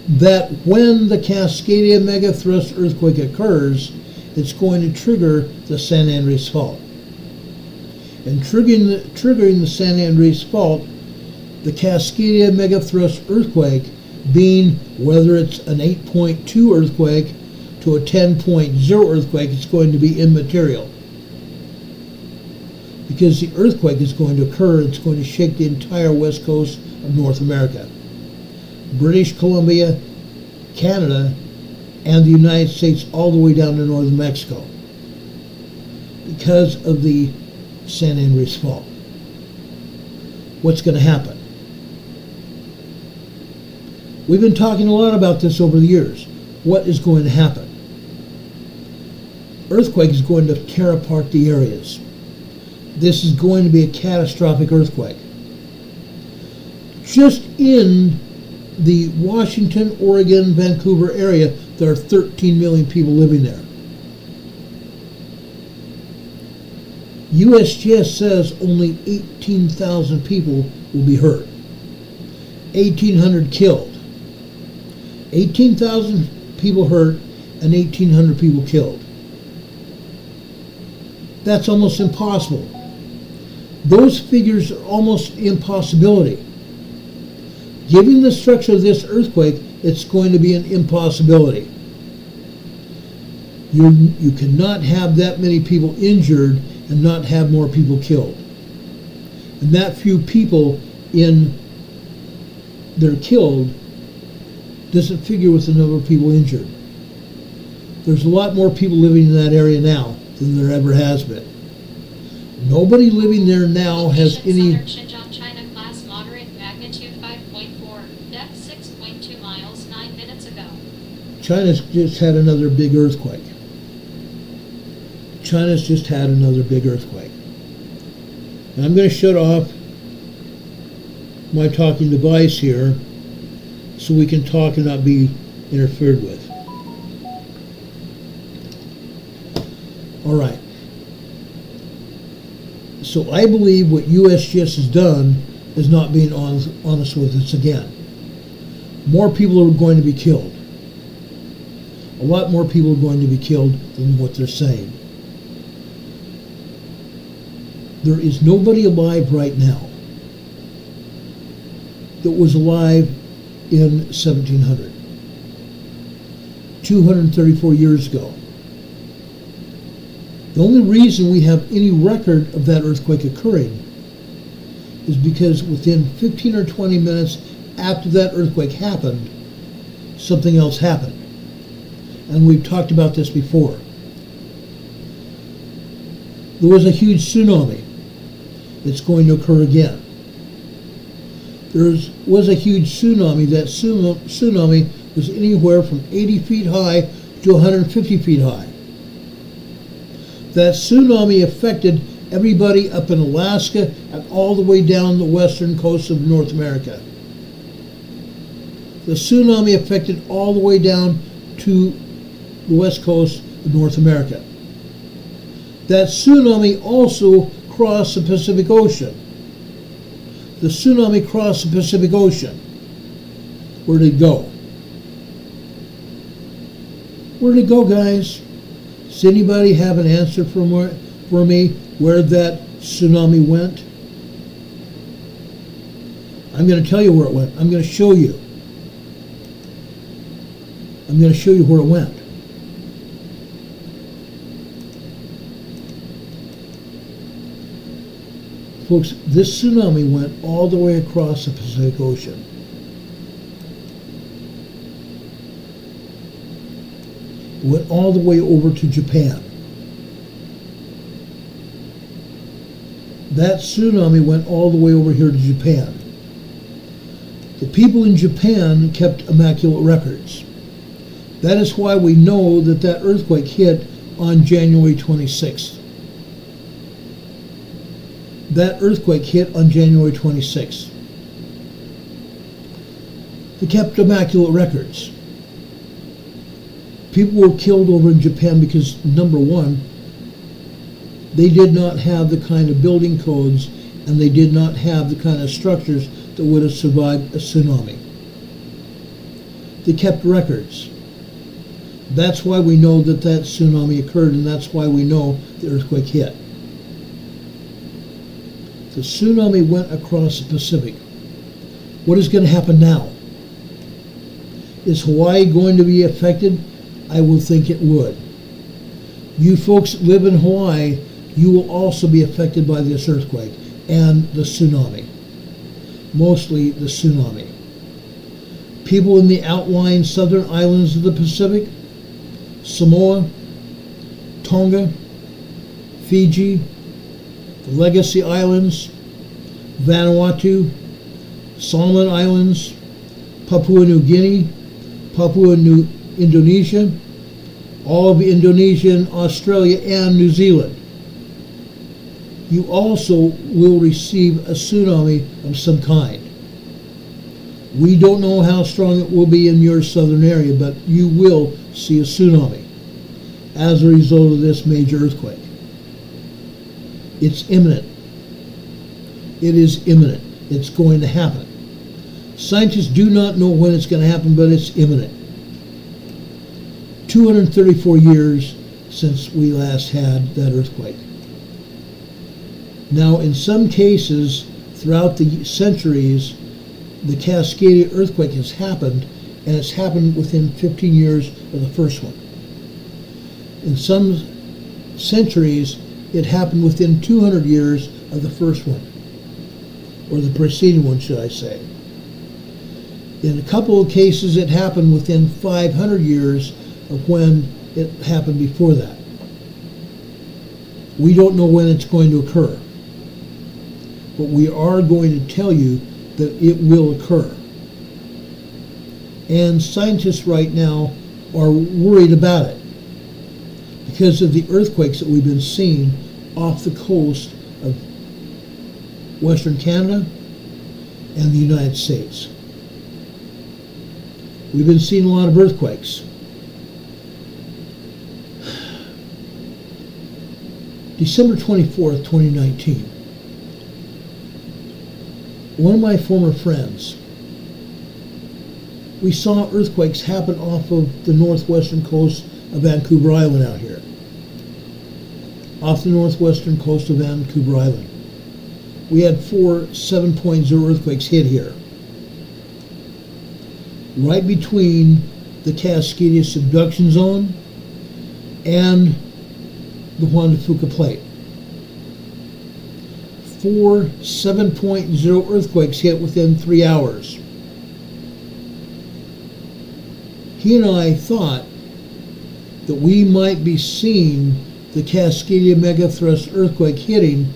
that when the Cascadia megathrust earthquake occurs, it's going to trigger the San Andreas Fault. and triggering the San Andreas Fault, the Cascadia megathrust earthquake being, whether it's an 8.2 earthquake to a 10.0 earthquake, it's going to be immaterial. Because the earthquake is going to occur, it's going to shake the entire west coast of North America. British Columbia, Canada, and the United States all the way down to northern Mexico. Because of the San Andreas Fault. What's going to happen? We've been talking a lot about this over the years. What is going to happen? Earthquake is going to tear apart the areas. This is going to be a catastrophic earthquake. Just in the Washington, Oregon, Vancouver area, there are 13 million people living there. USGS says only 18,000 people will be hurt. 1,800 killed. 18,000 people hurt and 1,800 people killed. That's almost impossible. Those figures are almost impossibility. Given the structure of this earthquake, it's going to be an impossibility. You cannot have that many people injured and not have more people killed. And that few people that are killed doesn't figure with the number of people injured. There's a lot more people living in that area now than there ever has been. Nobody living there now has any... Southern Xinjiang, China, class moderate, magnitude 5.4, depth 6.2 miles, 9 minutes ago. China's just had another big earthquake. China's just had another big earthquake. And I'm going to shut off my talking device here so we can talk and not be interfered with. All right. So I believe what USGS has done is not being honest with us again. More people are going to be killed. A lot more people are going to be killed than what they're saying. There is nobody alive right now that was alive in 1700, 234 years ago. The only reason we have any record of that earthquake occurring is because within 15 or 20 minutes after that earthquake happened, something else happened. And we've talked about this before. There was a huge tsunami. It's going to occur again. There was a huge tsunami. That tsunami was anywhere from 80 feet high to 150 feet high. That tsunami affected everybody up in Alaska and all the way down the western coast of North America. The tsunami affected all the way down to the west coast of North America. That tsunami also crossed the Pacific Ocean. The tsunami crossed the Pacific Ocean. Where did it go? Where did it go, guys? Does anybody have an answer for me where that tsunami went? I'm going to tell you where it went. I'm going to show you. I'm going to show you where it went. Folks, this tsunami went all the way across the Pacific Ocean. It went all the way over to Japan. That tsunami went all the way over here to Japan. The people in Japan kept immaculate records. That is why we know that that earthquake hit on January 26th. That earthquake hit on January 26th. They kept immaculate records. People were killed over in Japan because, number one, they did not have the kind of building codes and they did not have the kind of structures that would have survived a tsunami. They kept records. That's why we know that that tsunami occurred, and that's why we know the earthquake hit. The tsunami went across the Pacific. What is going to happen now? Is Hawaii going to be affected? I would think it would. You folks that live in Hawaii, you will also be affected by this earthquake and the tsunami. Mostly the tsunami. People in the outlying southern islands of the Pacific, Samoa, Tonga, Fiji, the Legacy Islands, Vanuatu, Solomon Islands, Papua New Guinea, Papua New Indonesia, all of Indonesia and Australia and New Zealand. You also will receive a tsunami of some kind. We don't know how strong it will be in your southern area, but you will see a tsunami as a result of this major earthquake. It's imminent. It is imminent. It's going to happen. Scientists do not know when it's going to happen, but it's imminent. 234 years since we last had that earthquake. Now, in some cases, throughout the centuries, the Cascadia earthquake has happened, and it's happened within 15 years of the first one. In some centuries, it happened within 200 years of the first one, or the preceding one, should I say. In a couple of cases, it happened within 500 years of when it happened before that. We don't know when it's going to occur, but we are going to tell you that it will occur. And scientists right now are worried about it because of the earthquakes that we've been seeing off the coast of Western Canada and the United States. We've been seeing a lot of earthquakes. December 24th, 2019. One of my former friends, we saw earthquakes happen off of the northwestern coast of Vancouver Island out here. Off the northwestern coast of Vancouver Island. We had 4 7.0 earthquakes hit here. Right between the Cascadia subduction zone and the Juan de Fuca plate. 4 7.0 earthquakes hit within 3 hours. He and I thought that we might be seeing the Cascadia megathrust earthquake hitting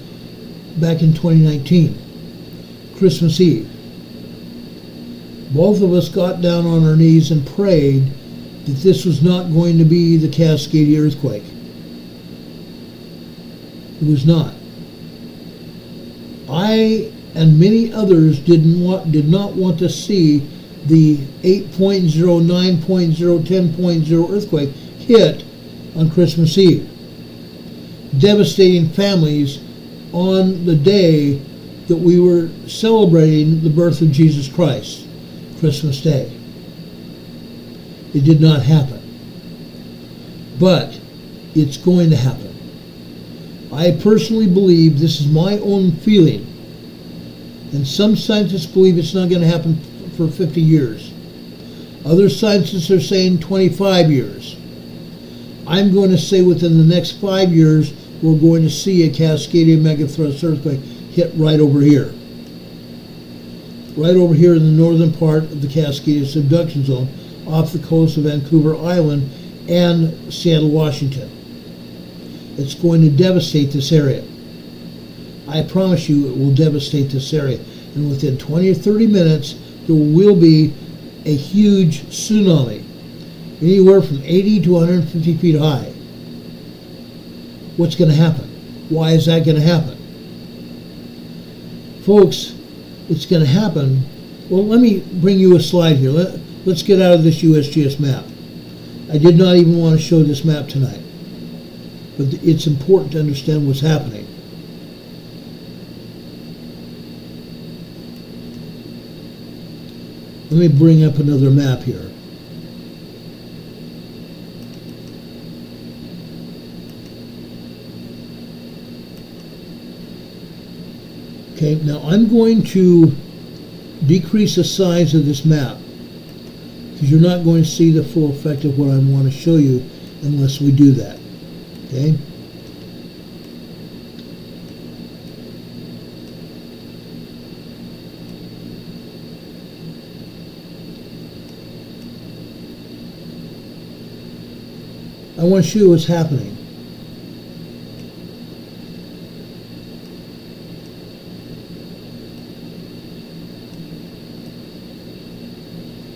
back in 2019, Christmas Eve. Both of us got down on our knees and prayed that this was not going to be the Cascadia earthquake. It was not. I and many others did not want to see the 8.0, 9.0, 10.0 earthquake hit on Christmas Eve, devastating families on the day that we were celebrating the birth of Jesus Christ, Christmas Day. It did not happen, but it's going to happen. I personally believe, this is my own feeling, and some scientists believe it's not going to happen for 50 years. Other scientists are saying 25 years. I'm going to say within the next 5 years, we're going to see a Cascadia megathrust earthquake hit right over here. Right over here in the northern part of the Cascadia subduction zone, off the coast of Vancouver Island and Seattle, Washington. It's going to devastate this area. I promise you it will devastate this area. And within 20 or 30 minutes, there will be a huge tsunami, anywhere from 80 to 150 feet high. What's going to happen? Why is that going to happen? Folks, it's going to happen. Well, let me bring you a slide here. Let's get out of this USGS map. I did not even want to show this map tonight, but it's important to understand what's happening. Let me bring up another map here. Okay, now I'm going to decrease the size of this map because you're not going to see the full effect of what I want to show you unless we do that. Okay? I want to show you what's happening.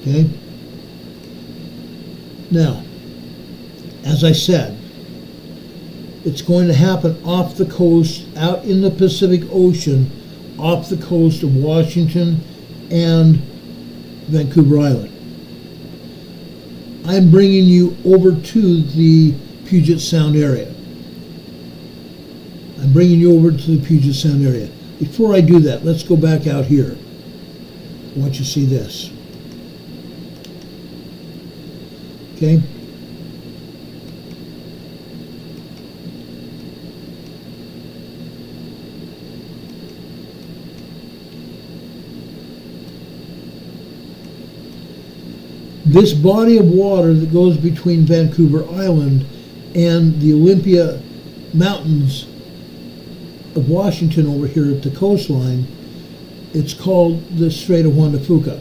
Okay? Now, as I said, it's going to happen off the coast, out in the Pacific Ocean, off the coast of Washington and Vancouver Island. I'm bringing you over to the Puget Sound area. I'm bringing you over to the Puget Sound area. Before I do that, let's go back out here. I want you to see this. Okay? This body of water that goes between Vancouver Island and the Olympia Mountains of Washington over here at the coastline, it's called the Strait of Juan de Fuca,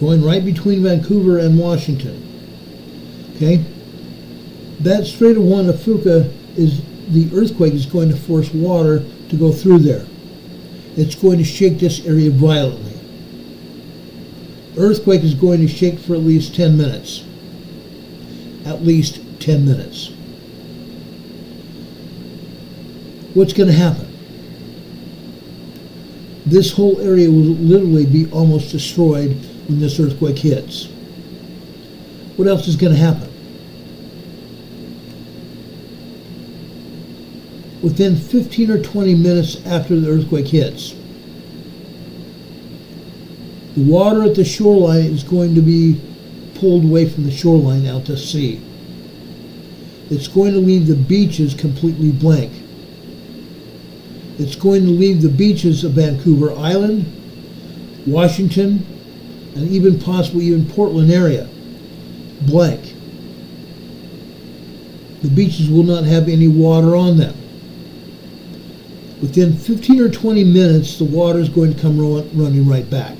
going right between Vancouver and Washington. Okay? That Strait of Juan de Fuca is, the earthquake is going to force water to go through there. It's going to shake this area violently. Earthquake is going to shake for at least 10 minutes. At least 10 minutes. What's going to happen? This whole area will literally be almost destroyed when this earthquake hits. What else is going to happen? Within 15 or 20 minutes after the earthquake hits, the water at the shoreline is going to be pulled away from the shoreline out to sea. It's going to leave the beaches completely blank. It's going to leave the beaches of Vancouver Island, Washington, and even possibly even Portland area blank. The beaches will not have any water on them. Within 15 or 20 minutes, the water is going to come running right back.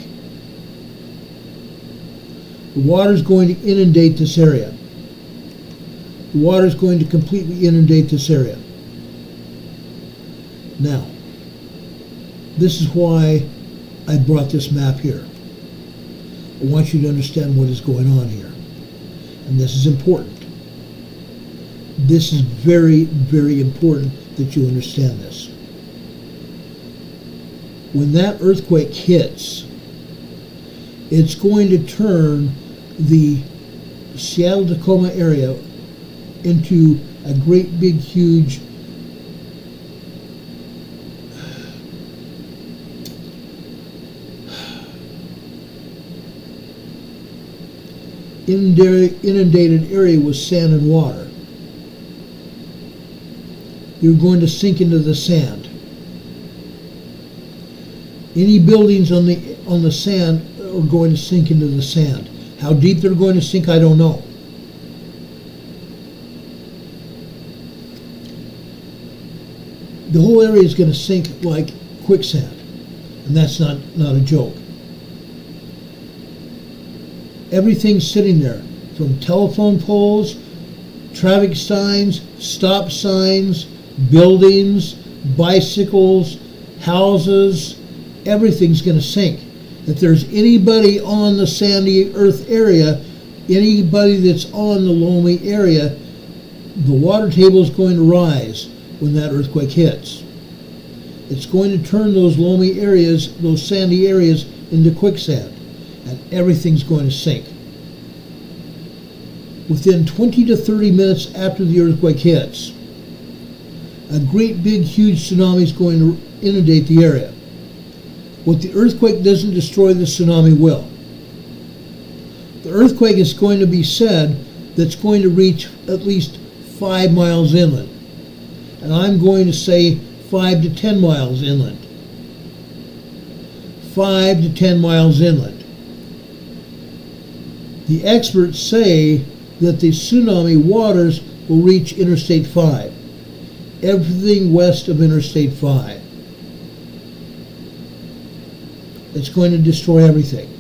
The water is going to inundate this area. The water is going to completely inundate this area. Now, this is why I brought this map here. I want you to understand what is going on here. And this is important. This is very, very important that you understand this. When that earthquake hits, it's going to turn the Seattle-Tacoma area into a great big huge inundated area with sand and water. You're going to sink into the sand. Any buildings on the sand are going to sink into the sand. How deep they're going to sink, I don't know. The whole area is going to sink like quicksand, and that's not a joke. Everything's sitting there, from telephone poles, traffic signs, stop signs, buildings, bicycles, houses, everything's going to sink. If there's anybody on the sandy earth area, anybody that's on the loamy area, the water table is going to rise when that earthquake hits. It's going to turn those loamy areas, those sandy areas, into quicksand, and everything's going to sink. Within 20 to 30 minutes after the earthquake hits, a great big huge tsunami is going to inundate the area. What the earthquake doesn't destroy, the tsunami will. The earthquake is going to be said that's going to reach at least 5 miles inland. And I'm going to say 5 to 10 miles inland. 5 to 10 miles inland. The experts say that the tsunami waters will reach Interstate 5, everything west of Interstate 5. It's going to destroy everything.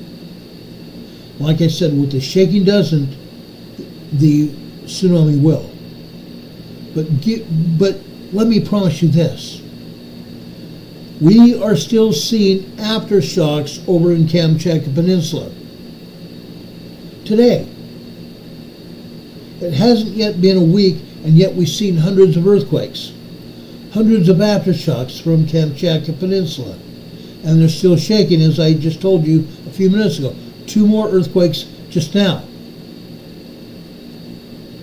Like I said, what the shaking doesn't, the tsunami will. But let me promise you this. We are still seeing aftershocks over in Kamchatka Peninsula. Today. It hasn't yet been a week, and yet we've seen hundreds of earthquakes. Hundreds of aftershocks from Kamchatka Peninsula. And they're still shaking, as I just told you a few minutes ago. 2 more earthquakes just now.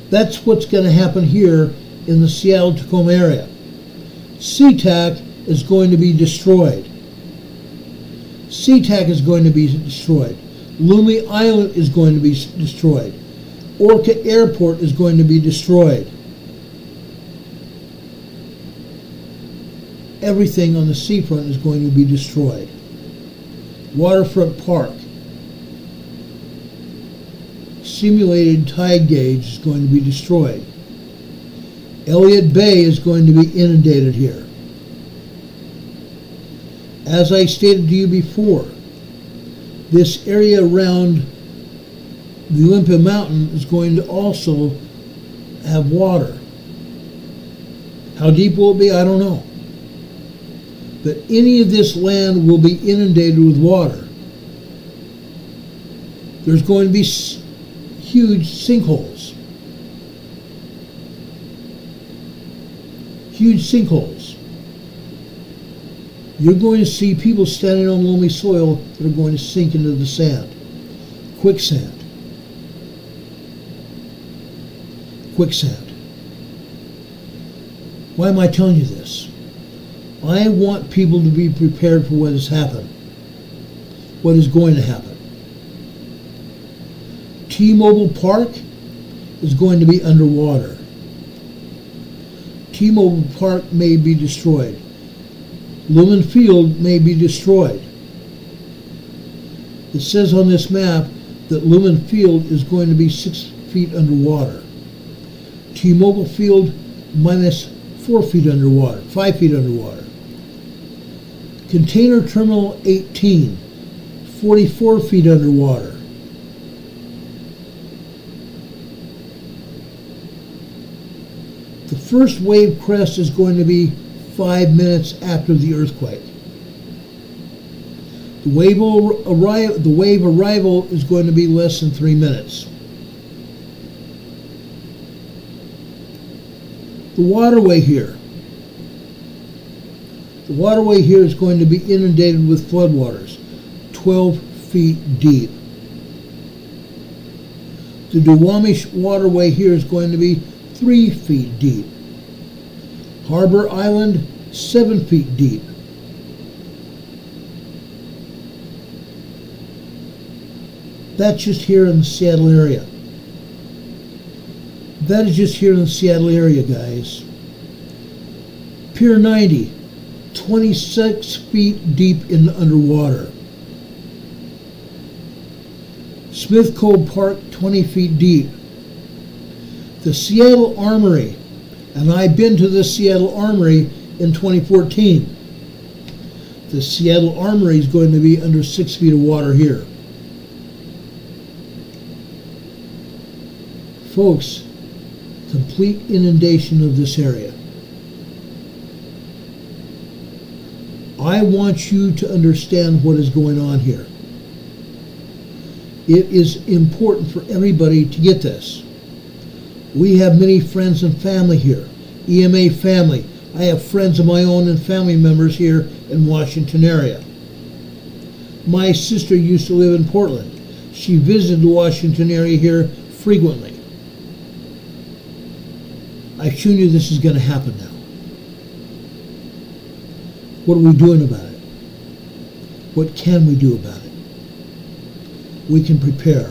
That's what's going to happen here in the Seattle-Tacoma area. SeaTac is going to be destroyed. SeaTac is going to be destroyed. Lumi Island is going to be destroyed. Orca Airport is going to be destroyed. Everything on the seafront is going to be destroyed. Waterfront Park. Simulated tide gauge is going to be destroyed. Elliott Bay is going to be inundated here. As I stated to you before, this area around the Olympia Mountain is going to also have water. How deep will it be? I don't know. But any of this land will be inundated with water. There's going to be huge sinkholes. Huge sinkholes. You're going to see people standing on loamy soil that are going to sink into the sand. Quicksand. Quicksand. Why am I telling you this? I want people to be prepared for what has happened. What is going to happen. T-Mobile Park is going to be underwater. T-Mobile Park may be destroyed. Lumen Field may be destroyed. It says on this map that Lumen Field is going to be 6 feet underwater. T-Mobile Field minus 4 feet underwater, 5 feet underwater. Container Terminal 18, 44 feet underwater. The first wave crest is going to be 5 minutes after the earthquake. The wave arrival is going to be less than 3 minutes. The waterway here is going to be inundated with floodwaters, 12 feet deep. The Duwamish waterway here is going to be 3 feet deep. Harbor Island, 7 feet deep. That's just here in the Seattle area. That is just here in the Seattle area, guys. Pier 90, 26 feet deep in underwater. Smith Cove Park, 20 feet deep. The Seattle Armory, and I've been to the Seattle Armory in 2014. The Seattle Armory is going to be under 6 feet of water here. Folks, complete inundation of this area. I want you to understand what is going on here. It is important for everybody to get this. We have many friends and family here. EMA family. I have friends of my own and family members here in Washington area. My sister used to live in Portland. She visited the Washington area here frequently. I've shown you this is going to happen now. What are we doing about it? What can we do about it? We can prepare.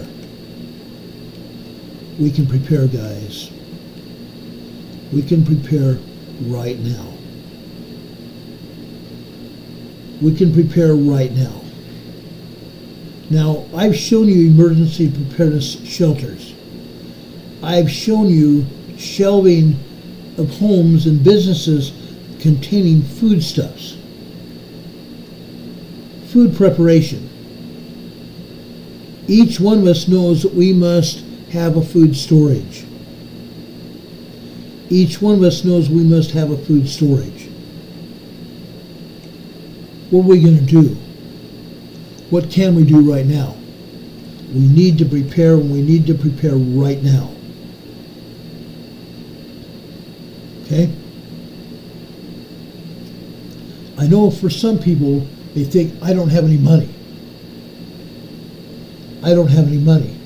We can prepare, guys. We can prepare right now. We can prepare right now. Now, I've shown you emergency preparedness shelters. I've shown you shelving of homes and businesses containing foodstuffs. Food preparation. Each one of us knows that we must have a food storage. Each one of us knows we must have a food storage. What are we going to do? What can we do right now? We need to prepare, and we need to prepare right now. Okay? I know for some people, they think, I don't have any money. I don't have any money.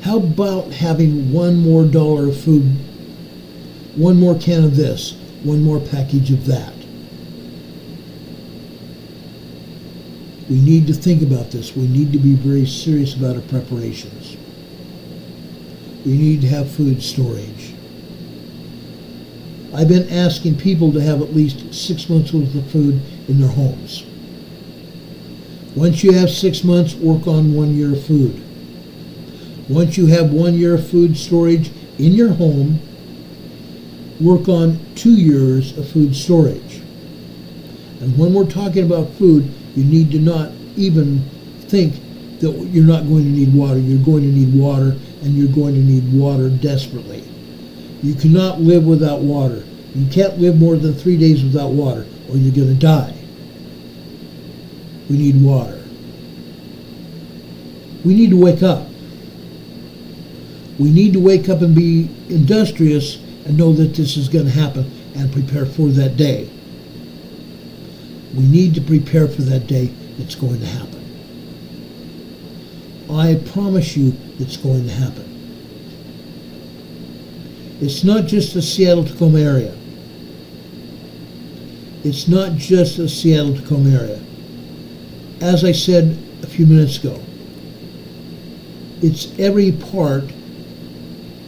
How about having one more dollar of food, one more can of this, one more package of that? We need to think about this. We need to be very serious about our preparations. We need to have food storage. I've been asking people to have at least 6 months worth of food in their homes. Once you have 6 months, work on 1 year of food. Once you have 1 year of food storage in your home, work on 2 years of food storage. And when we're talking about food, you need to not even think that you're not going to need water. You're going to need water, and you're going to need water desperately. You cannot live without water. You can't live more than 3 days without water, or you're going to die. We need water. We need to wake up. We need to wake up and be industrious and know that this is going to happen and prepare for that day. We need to prepare for that day. It's going to happen. I promise you it's going to happen. It's not just the Seattle-Tacoma area. It's not just the Seattle-Tacoma area. As I said a few minutes ago, it's every part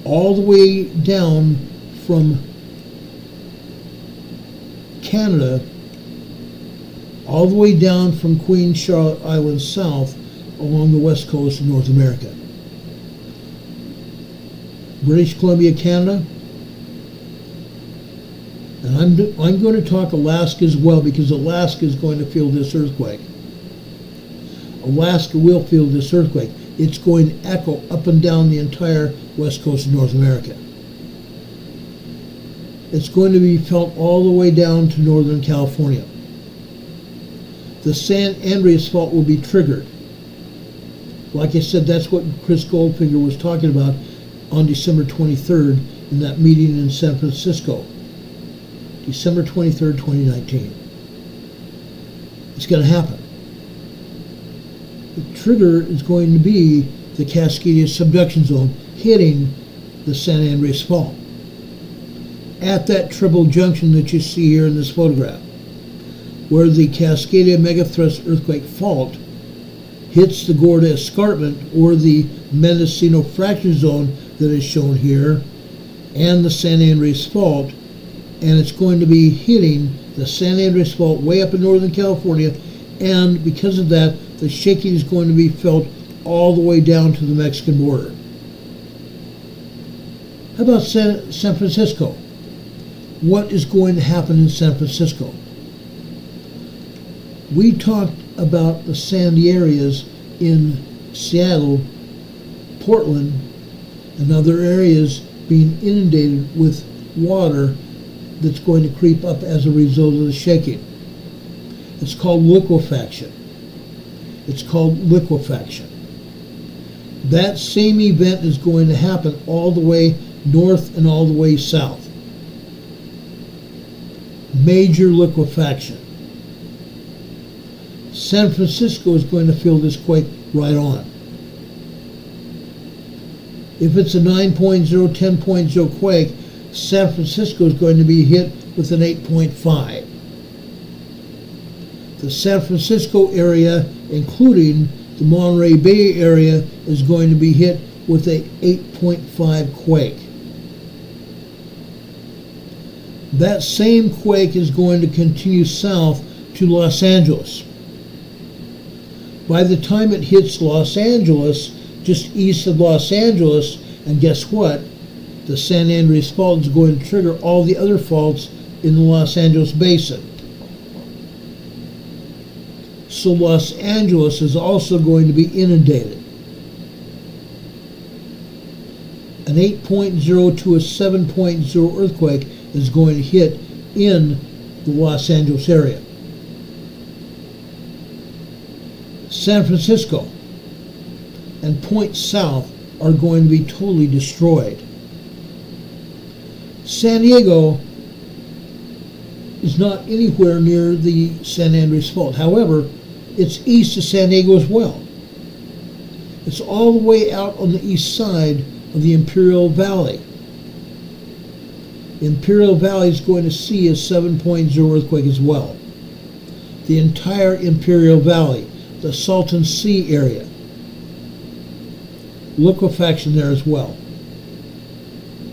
all the way down from Canada, all the way down from Queen Charlotte Island south along the west coast of North America. British Columbia, Canada, and I'm going to talk Alaska as well, because Alaska is going to feel this earthquake. Alaska will feel this earthquake. It's going to echo up and down the entire west coast of North America. It's going to be felt all the way down to Northern California. The San Andreas Fault will be triggered. Like I said, that's what Chris Goldfinger was talking about on December 23rd in that meeting in San Francisco. December 23rd, 2019. It's going to happen. The trigger is going to be the Cascadia subduction zone hitting the San Andreas Fault at that triple junction that you see here in this photograph, where the Cascadia megathrust earthquake fault hits the Gorda Escarpment, or the Mendocino fracture zone that is shown here, and the San Andreas Fault, and it's going to be hitting the San Andreas Fault way up in Northern California, and because of that, the shaking is going to be felt all the way down to the Mexican border. How about San Francisco? What is going to happen in San Francisco? We talked about the sandy areas in Seattle, Portland, and other areas being inundated with water that's going to creep up as a result of the shaking. It's called liquefaction. It's called liquefaction. That same event is going to happen all the way north and all the way south. Major liquefaction. San Francisco is going to feel this quake right on. If it's a 9.0, 10.0 quake, San Francisco is going to be hit with an 8.5. The San Francisco area, including the Monterey Bay area, is going to be hit with a 8.5 quake. That same quake is going to continue south to Los Angeles. By the time it hits Los Angeles, just east of Los Angeles, and guess what? The San Andreas Fault is going to trigger all the other faults in the Los Angeles basin. So Los Angeles is also going to be inundated. An 8.0 to a 7.0 earthquake is going to hit in the Los Angeles area. San Francisco and points south are going to be totally destroyed. San Diego is not anywhere near the San Andreas Fault. However, it's east of San Diego as well. It's all the way out on the east side of the Imperial Valley. Imperial Valley is going to see a 7.0 earthquake as well. The entire Imperial Valley, the Salton Sea area, liquefaction there as well.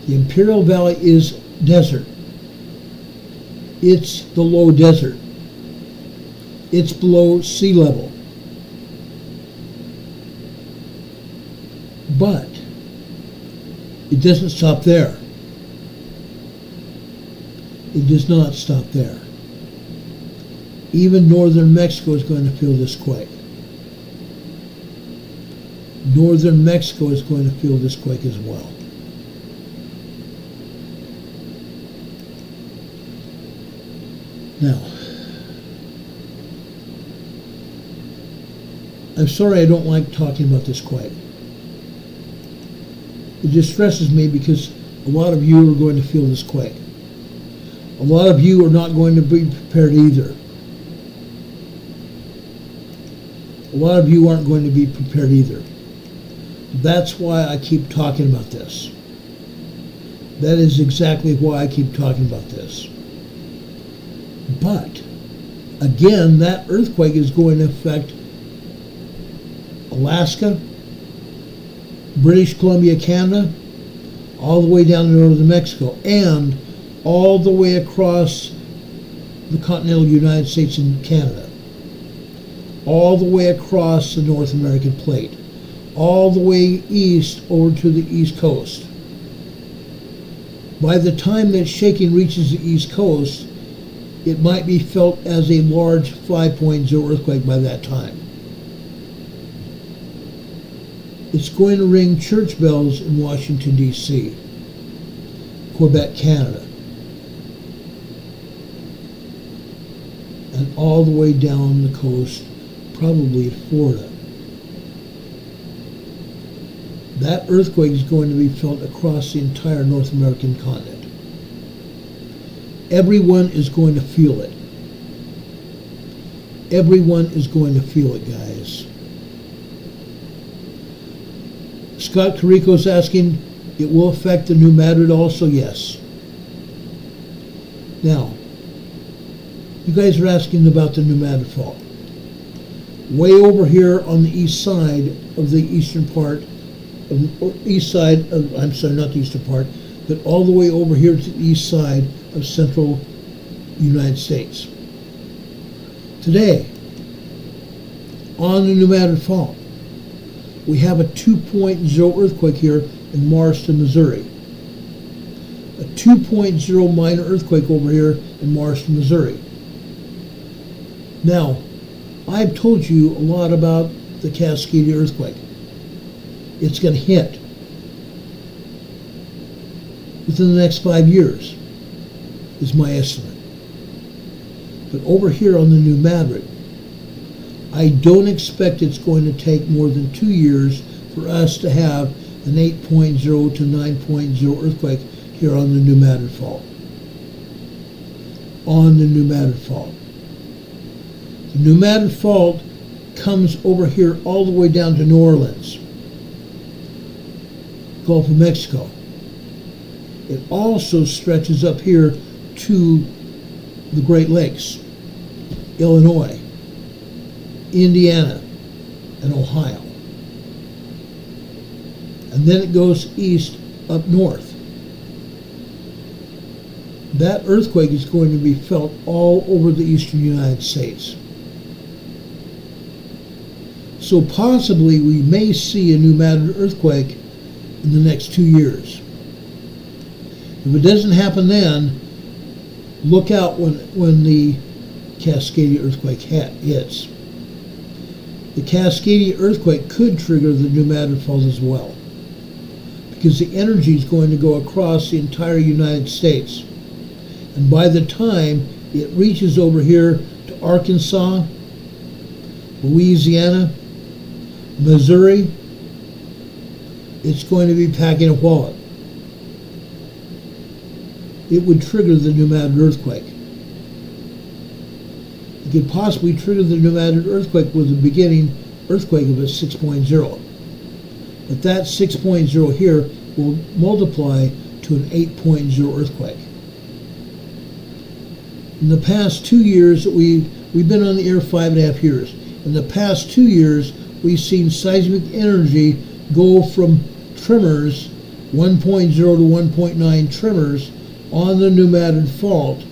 The Imperial Valley is desert. It's the low desert. It's below sea level. But it doesn't stop there. It does not stop there. Even northern Mexico is going to feel this quake. Northern Mexico is going to feel this quake as well. Now, I'm sorry I don't like talking about this quake. It distresses me because a lot of you are going to feel this quake. A lot of you are not going to be prepared either. A lot of you aren't going to be prepared either. That's why I keep talking about this. That is exactly why I keep talking about this. But, again, that earthquake is going to affect Alaska, British Columbia, Canada, all the way down to northern Mexico, and all the way across the continental United States and Canada, all the way across the North American plate, all the way east over to the East Coast. By the time that shaking reaches the East Coast, it might be felt as a large 5.0 earthquake by that time. It's going to ring church bells in Washington, D.C., Quebec, Canada, and all the way down the coast, probably to Florida. That earthquake is going to be felt across the entire North American continent. Everyone is going to feel it. Everyone is going to feel it, guys. Scott Carrico is asking, it will affect the New Madrid also? Yes. Now, you guys are asking about the New Madrid Fault. Way over here on the east side of the eastern part, I'm sorry, not the eastern part, but all the way over here to the east side of central United States. Today, on the New Madrid Fault, we have a 2.0 earthquake here in Marston, Missouri. A 2.0 minor earthquake over here in Marston, Missouri. Now, I've told you a lot about the Cascadia earthquake. It's going to hit within the next 5 years, is my estimate. But over here on the New Madrid, I don't expect it's going to take more than 2 years for us to have an 8.0 to 9.0 earthquake here on the New Madrid Fault. On the New Madrid Fault. The New Madrid Fault comes over here all the way down to New Orleans, Gulf of Mexico. It also stretches up here to the Great Lakes, Illinois, Indiana, and Ohio. And then it goes east up north. That earthquake is going to be felt all over the eastern United States. So possibly we may see a pneumatic earthquake in the next 2 years. If it doesn't happen then, look out when the Cascadia earthquake hits. The Cascadia earthquake could trigger the pneumatic fault as well, because the energy is going to go across the entire United States. And by the time it reaches over here to Arkansas, Louisiana, Missouri, it's going to be packing a wallop. It would trigger the pneumatic earthquake. It could possibly trigger the pneumatic earthquake with the beginning earthquake of a 6.0. But that 6.0 here will multiply to an 8.0 earthquake. In the past 2 years, we've been on the air 5.5 years. In the past 2 years, we've seen seismic energy go from tremors, 1.0 to 1.9 tremors on the pneumatic fault,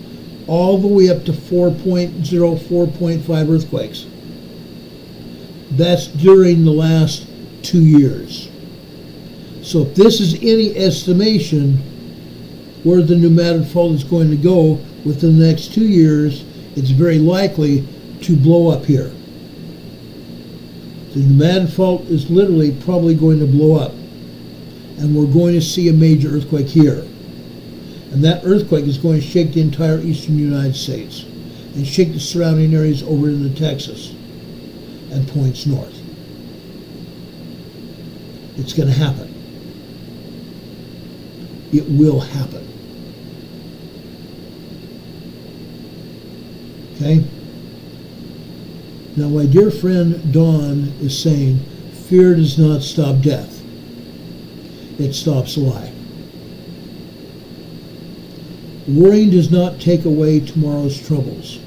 all the way up to 4.0, 4.5 earthquakes. That's during the last 2 years. So if this is any estimation where the pneumatic fault is going to go within the next 2 years, it's very likely to blow up here. The pneumatic fault is literally probably going to blow up, and we're going to see a major earthquake here. And that earthquake is going to shake the entire eastern United States and shake the surrounding areas over into Texas and points north. It's going to happen. It will happen. Okay? Now, my dear friend Don is saying, fear does not stop death. It stops a lie. Worrying does not take away tomorrow's troubles.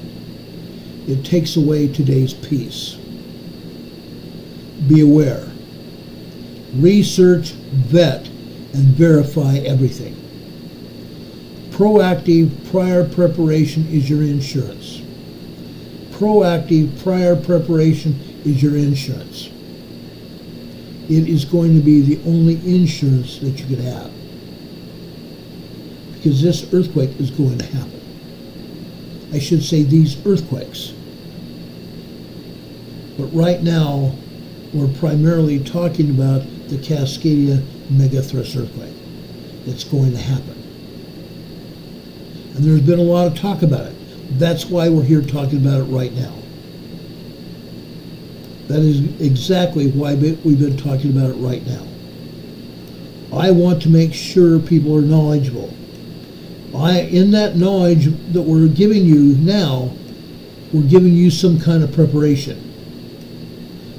It takes away today's peace. Be aware. Research, vet, and verify everything. Proactive prior preparation is your insurance. Proactive prior preparation is your insurance. It is going to be the only insurance that you could have, because this earthquake is going to happen. I should say these earthquakes. But right now, we're primarily talking about the Cascadia megathrust earthquake. It's going to happen. And there's been a lot of talk about it. That's why we're here talking about it right now. That is exactly why we've been talking about it right now. I want to make sure people are knowledgeable. In that knowledge that we're giving you now, we're giving you some kind of preparation,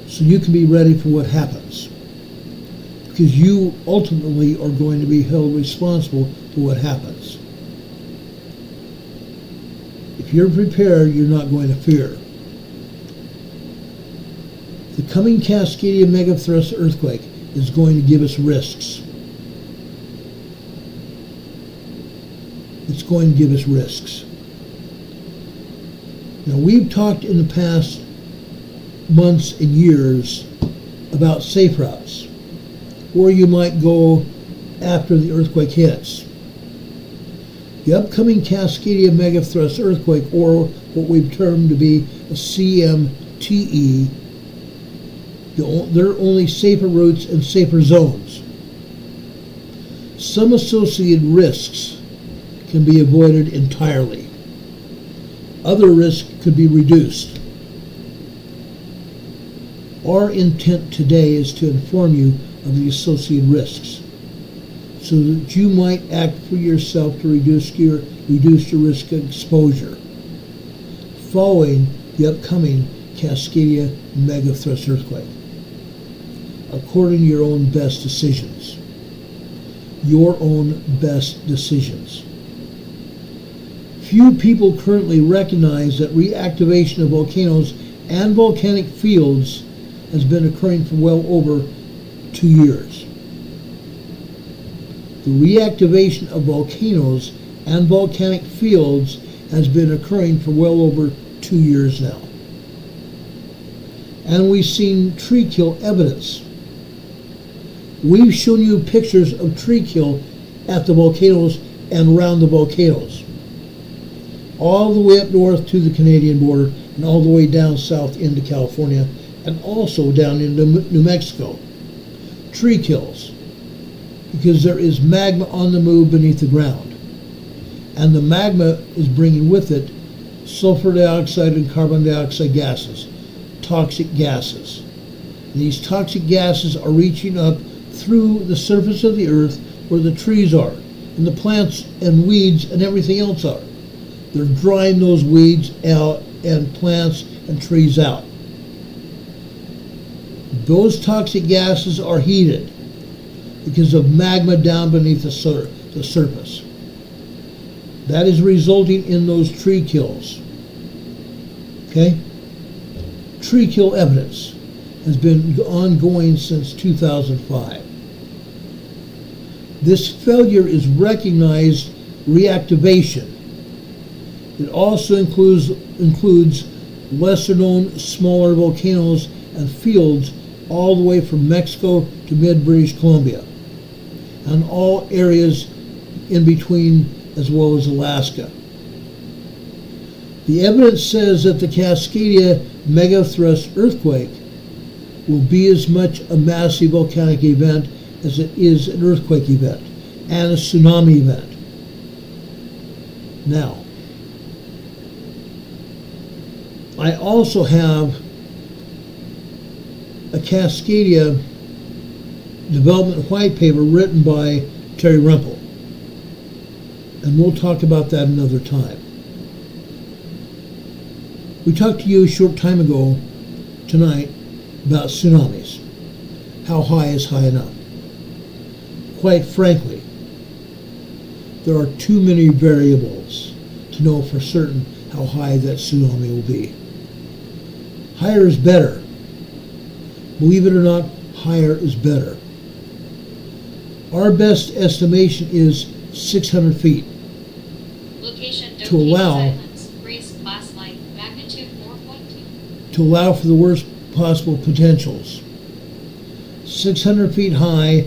so you can be ready for what happens. Because you ultimately are going to be held responsible for what happens. If you're prepared, you're not going to fear. The coming Cascadia megathrust earthquake is going to give us risks. It's going to give us risks. Now, we've talked in the past months and years about safe routes, where you might go after the earthquake hits. The upcoming Cascadia megathrust earthquake, or what we've termed to be a CMTE, there are only safer routes and safer zones. Some associated risks can be avoided entirely. Other risks could be reduced. Our intent today is to inform you of the associated risks, so that you might act for yourself to reduce your risk of exposure following the upcoming Cascadia megathrust earthquake, according to your own best decisions. Your own best decisions. Few people currently recognize that reactivation of volcanoes and volcanic fields has been occurring for well over 2 years. The reactivation of volcanoes and volcanic fields has been occurring for well over 2 years now. And we've seen tree kill evidence. We've shown you pictures of tree kill at the volcanoes and around the volcanoes. All the way up north to the Canadian border and all the way down south into California and also down into New Mexico. Tree kills. Because there is magma on the move beneath the ground. And the magma is bringing with it sulfur dioxide and carbon dioxide gases, toxic gases. And these toxic gases are reaching up through the surface of the earth where the trees are, and the plants and weeds and everything else are. They're drying those weeds out and plants and trees out. Those toxic gases are heated because of magma down beneath the surface. That is resulting in those tree kills. Okay? Tree kill evidence has been ongoing since 2005. This failure is recognized reactivation. It also includes lesser known smaller volcanoes and fields all the way from Mexico to mid-British Columbia and all areas in between as well as Alaska. The evidence says that the Cascadia megathrust earthquake will be as much a massive volcanic event as it is an earthquake event and a tsunami event. Now, I also have a Cascadia development white paper written by Terry Rumpel, and we'll talk about that another time. We talked to you a short time ago tonight about tsunamis. How high is high enough? Quite frankly, there are too many variables to know for certain how high that tsunami will be. Higher is better. Believe it or not, higher is better. Our best estimation is 600 feet. Location To allow- Islands. Breeze class light. Magnitude 4.2. To allow for the worst possible potentials. 600 feet high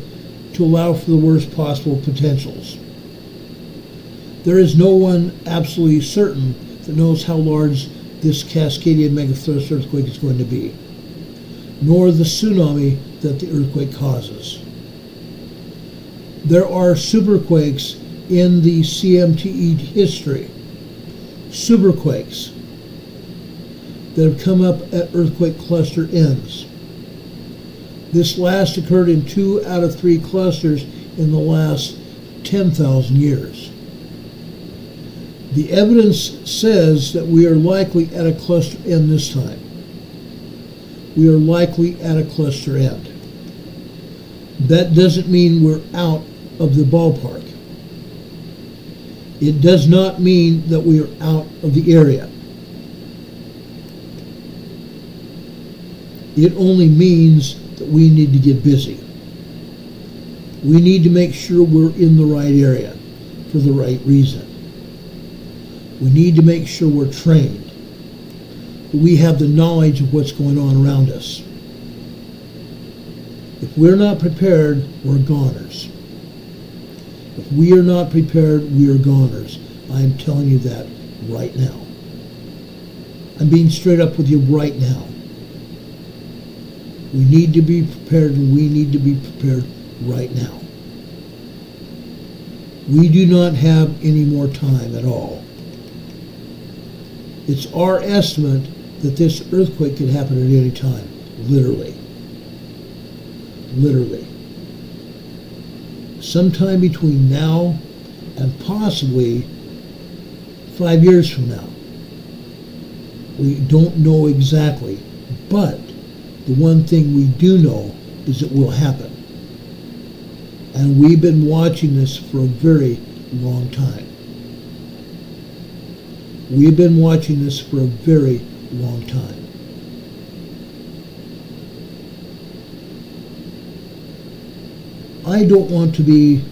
to allow for the worst possible potentials. There is no one absolutely certain that knows how large this Cascadia megathrust earthquake is going to be, nor the tsunami that the earthquake causes. There are superquakes in the CMTE history, superquakes that have come up at earthquake cluster ends. This last occurred in 2 out of 3 clusters in the last 10,000 years. The evidence says that we are likely at a cluster end this time. We are likely at a cluster end. That doesn't mean we're out of the ballpark. It does not mean that we are out of the area. It only means that we need to get busy. We need to make sure we're in the right area for the right reason. We need to make sure we're trained. We have the knowledge of what's going on around us. If we're not prepared, we're goners. If we are not prepared, we are goners. I'm telling you that right now. I'm being straight up with you right now. We need to be prepared, and we need to be prepared right now. We do not have any more time at all. It's our estimate that this earthquake could happen at any time, literally. Literally. Sometime between now and possibly 5 years from now. We don't know exactly, but the one thing we do know is it will happen. And we've been watching this for a very long time. We've been watching this for a very long time. I don't want to be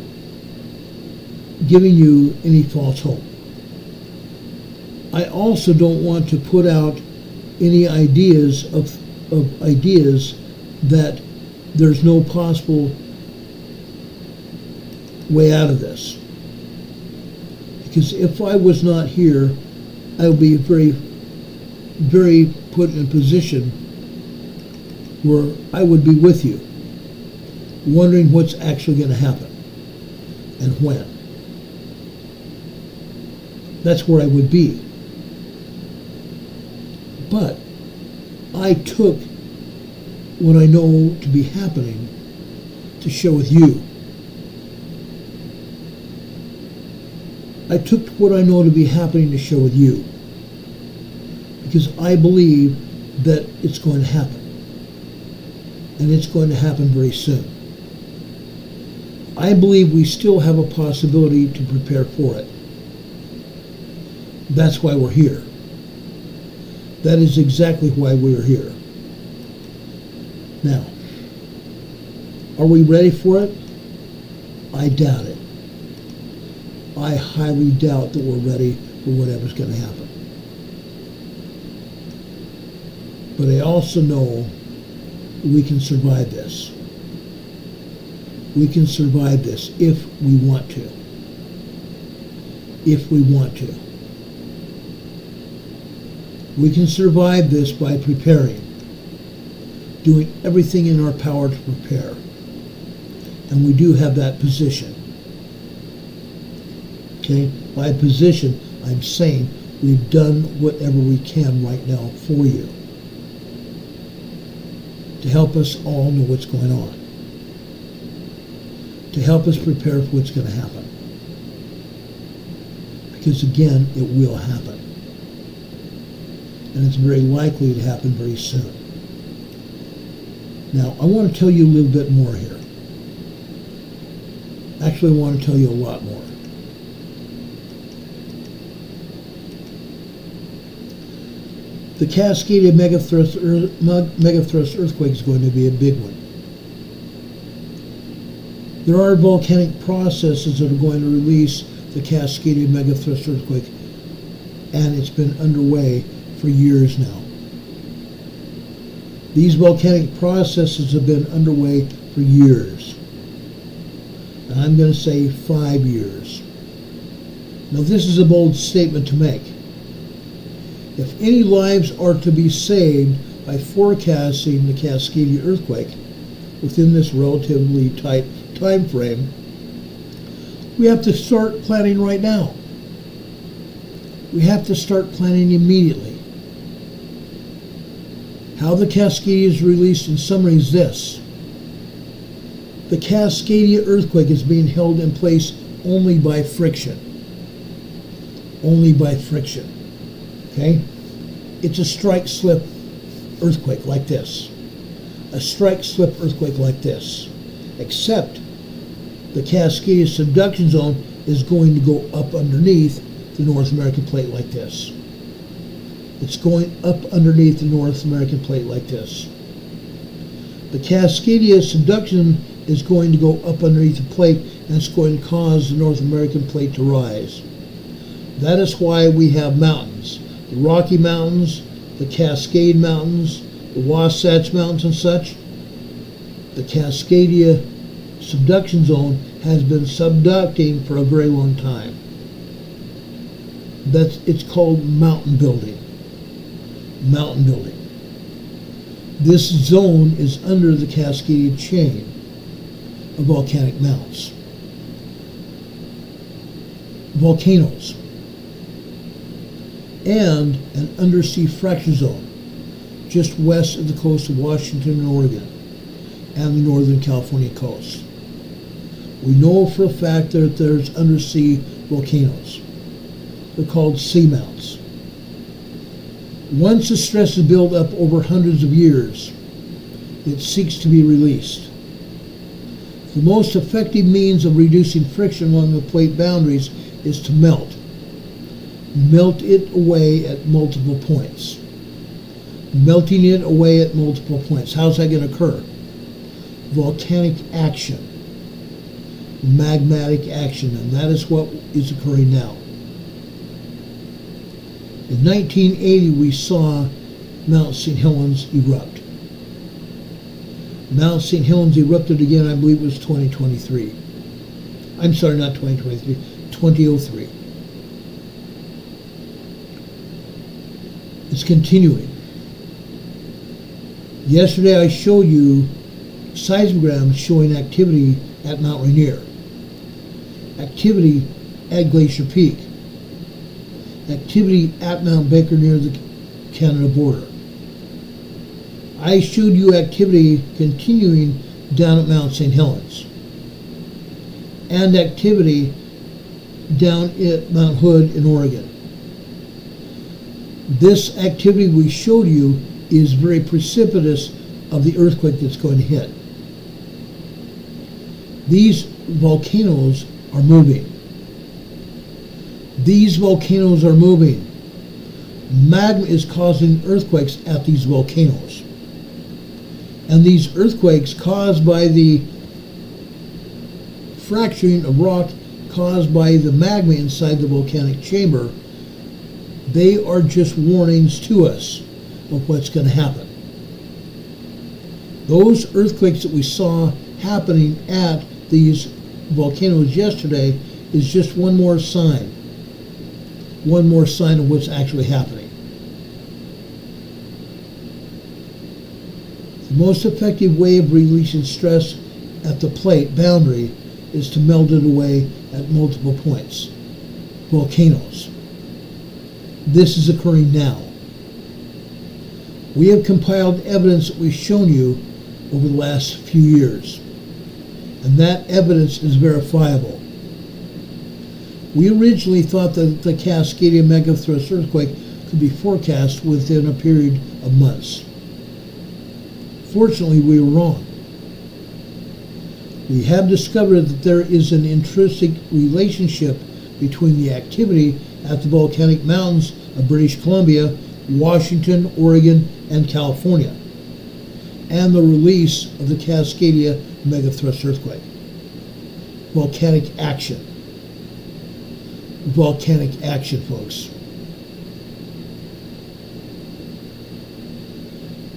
giving you any false hope. I also don't want to put out any ideas of of ideas that there's no possible way out of this. Because if I was not here, I would be very, very put in a position where I would be with you, wondering what's actually going to happen and when. That's where I would be. But I took what I know to be happening to share with you. I took what I know to be happening to share with you because I believe that it's going to happen. And it's going to happen very soon. I believe we still have a possibility to prepare for it. That's why we're here. That is exactly why we're here. Now, are we ready for it? I doubt it. I highly doubt that we're ready for whatever's going to happen. But I also know we can survive this. We can survive this if we want to. If we want to. We can survive this by preparing, doing everything in our power to prepare. And we do have that position. Okay? By position, I'm saying we've done whatever we can right now for you to help us all know what's going on, to help us prepare for what's going to happen. Because again, it will happen. And it's very likely to happen very soon. Now, I want to tell you a little bit more here. Actually, I want to tell you a lot more. The Cascadia megathrust earthquake is going to be a big one. There are volcanic processes that are going to release the Cascadia megathrust earthquake, and it's been underway for years now. These volcanic processes have been underway for years. And I'm going to say 5 years. Now, this is a bold statement to make. If any lives are to be saved by forecasting the Cascadia earthquake within this relatively tight time frame, we have to start planning right now. We have to start planning immediately. How the Cascadia is released in summary is this. The Cascadia earthquake is being held in place only by friction. Only by friction. Okay? It's a strike-slip earthquake like this. A strike-slip earthquake like this. Except the Cascadia subduction zone is going to go up underneath the North American plate like this. It's going up underneath the North American plate like this. The Cascadia subduction is going to go up underneath the plate, and it's going to cause the North American plate to rise. That is why we have mountains. The Rocky Mountains, the Cascade Mountains, the Wasatch Mountains and such. The Cascadia subduction zone has been subducting for a very long time. It's called mountain building. Mountain building. This zone is under the Cascadia chain of volcanic mounts. Volcanoes. And an undersea fracture zone just west of the coast of Washington and Oregon and the northern California coast. We know for a fact that there's undersea volcanoes. They're called seamounts. Once the stress is built up over hundreds of years, it seeks to be released. The most effective means of reducing friction along the plate boundaries is to melt. Melt it away at multiple points. Melting it away at multiple points. How's that going to occur? Volcanic action. Magmatic action, and that is what is occurring now. In 1980, we saw Mount St. Helens erupt. Mount St. Helens erupted again, I believe it was 2023. I'm sorry, not 2023, 2003. It's continuing. Yesterday I showed you seismograms showing activity at Mount Rainier, activity at Glacier Peak, activity at Mount Baker near the Canada border. I showed you activity continuing down at Mount St. Helens and activity down at Mount Hood in Oregon. This activity we showed you is very precipitous of the earthquake that's going to hit. These volcanoes are moving. These volcanoes are moving. Magma is causing earthquakes at these volcanoes. And these earthquakes caused by the fracturing of rock caused by the magma inside the volcanic chamber, they are just warnings to us of what's going to happen. Those earthquakes that we saw happening at these volcanoes yesterday is just one more sign of what's actually happening. The most effective way of releasing stress at the plate boundary is to melt it away at multiple points. Volcanoes. This is occurring now. We have compiled evidence that we've shown you over the last few years, and that evidence is verifiable. We originally thought that the Cascadia megathrust earthquake could be forecast within a period of months. Fortunately, we were wrong. We have discovered that there is an intrinsic relationship between the activity at the volcanic mountains of British Columbia, Washington, Oregon, and California, and the release of the Cascadia megathrust earthquake. Volcanic action. Volcanic action, folks.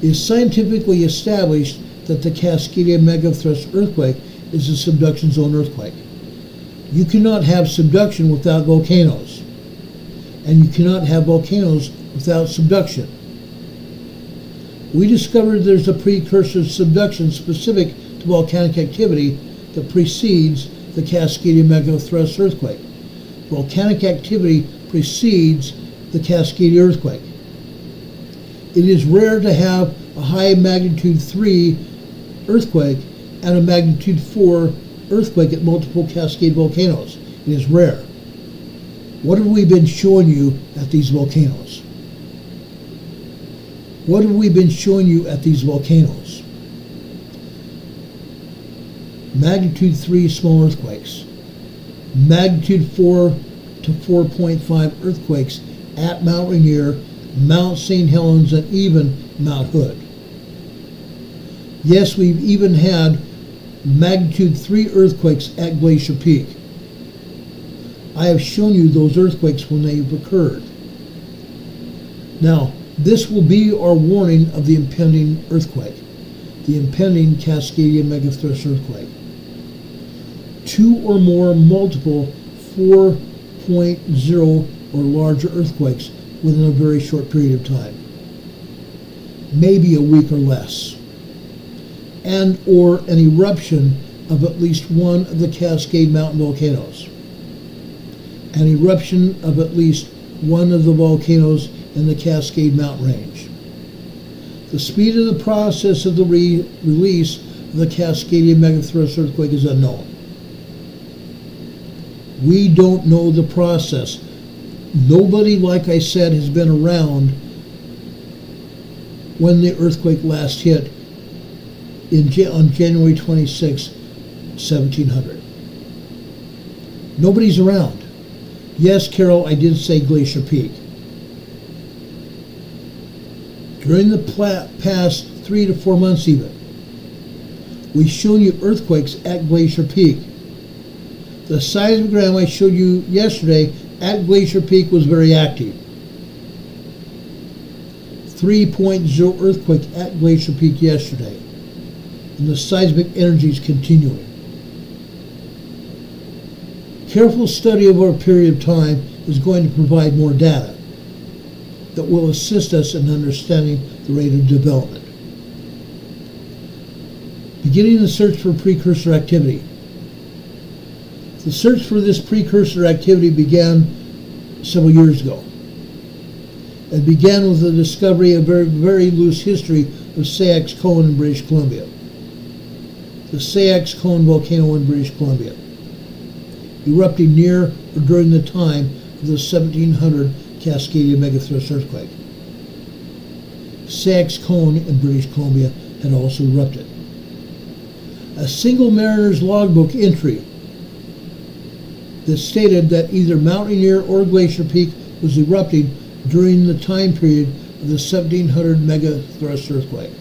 It is scientifically established that the Cascadia megathrust earthquake is a subduction zone earthquake. You cannot have subduction without volcanoes, and you cannot have volcanoes without subduction. We discovered there's a precursor subduction specific to volcanic activity that precedes the Cascadia megathrust earthquake. Volcanic activity precedes the Cascadia earthquake. It is rare to have a high magnitude 3 earthquake and a magnitude 4 earthquake at multiple Cascade volcanoes. It is rare. What have we been showing you at these volcanoes? What have we been showing you at these volcanoes? Magnitude 3 small earthquakes. Magnitude 4 to 4.5 earthquakes at Mount Rainier, Mount St. Helens, and even Mount Hood. Yes, we've even had magnitude 3 earthquakes at Glacier Peak. I have shown you those earthquakes when they've occurred. Now, this will be our warning of the impending earthquake, the impending Cascadia megathrust earthquake. 2 or more multiple 4.0 or larger earthquakes within a very short period of time, maybe a week or less, and or an eruption of at least one of the Cascade Mountain volcanoes, an eruption of at least one of the volcanoes in the Cascade Mountain range. The speed of the process of the release of the Cascadia megathrust earthquake is unknown. We don't know the process. Nobody, like I said, has been around when the earthquake last hit on January 26, 1700. Nobody's around. Yes, Carol, I did say Glacier Peak. During the past 3 to 4 months even, we've shown you earthquakes at Glacier Peak. The seismogram I showed you yesterday at Glacier Peak was very active. 3.0 earthquake at Glacier Peak yesterday. and the seismic energy is continuing. Careful study over a period of time is going to provide more data that will assist us in understanding the rate of development. Beginning the search for precursor activity. The search for this precursor activity began several years ago. It began with the discovery of a very loose history of Seismic Cone in British Columbia. The Seismic Cone volcano in British Columbia, erupting near or during the time of the 1700 Cascadia megathrust earthquake. Seismic Cone in British Columbia had also erupted. A single mariner's logbook entry that stated that either Mount Rainier or Glacier Peak was erupting during the time period of the 1700 megathrust earthquake.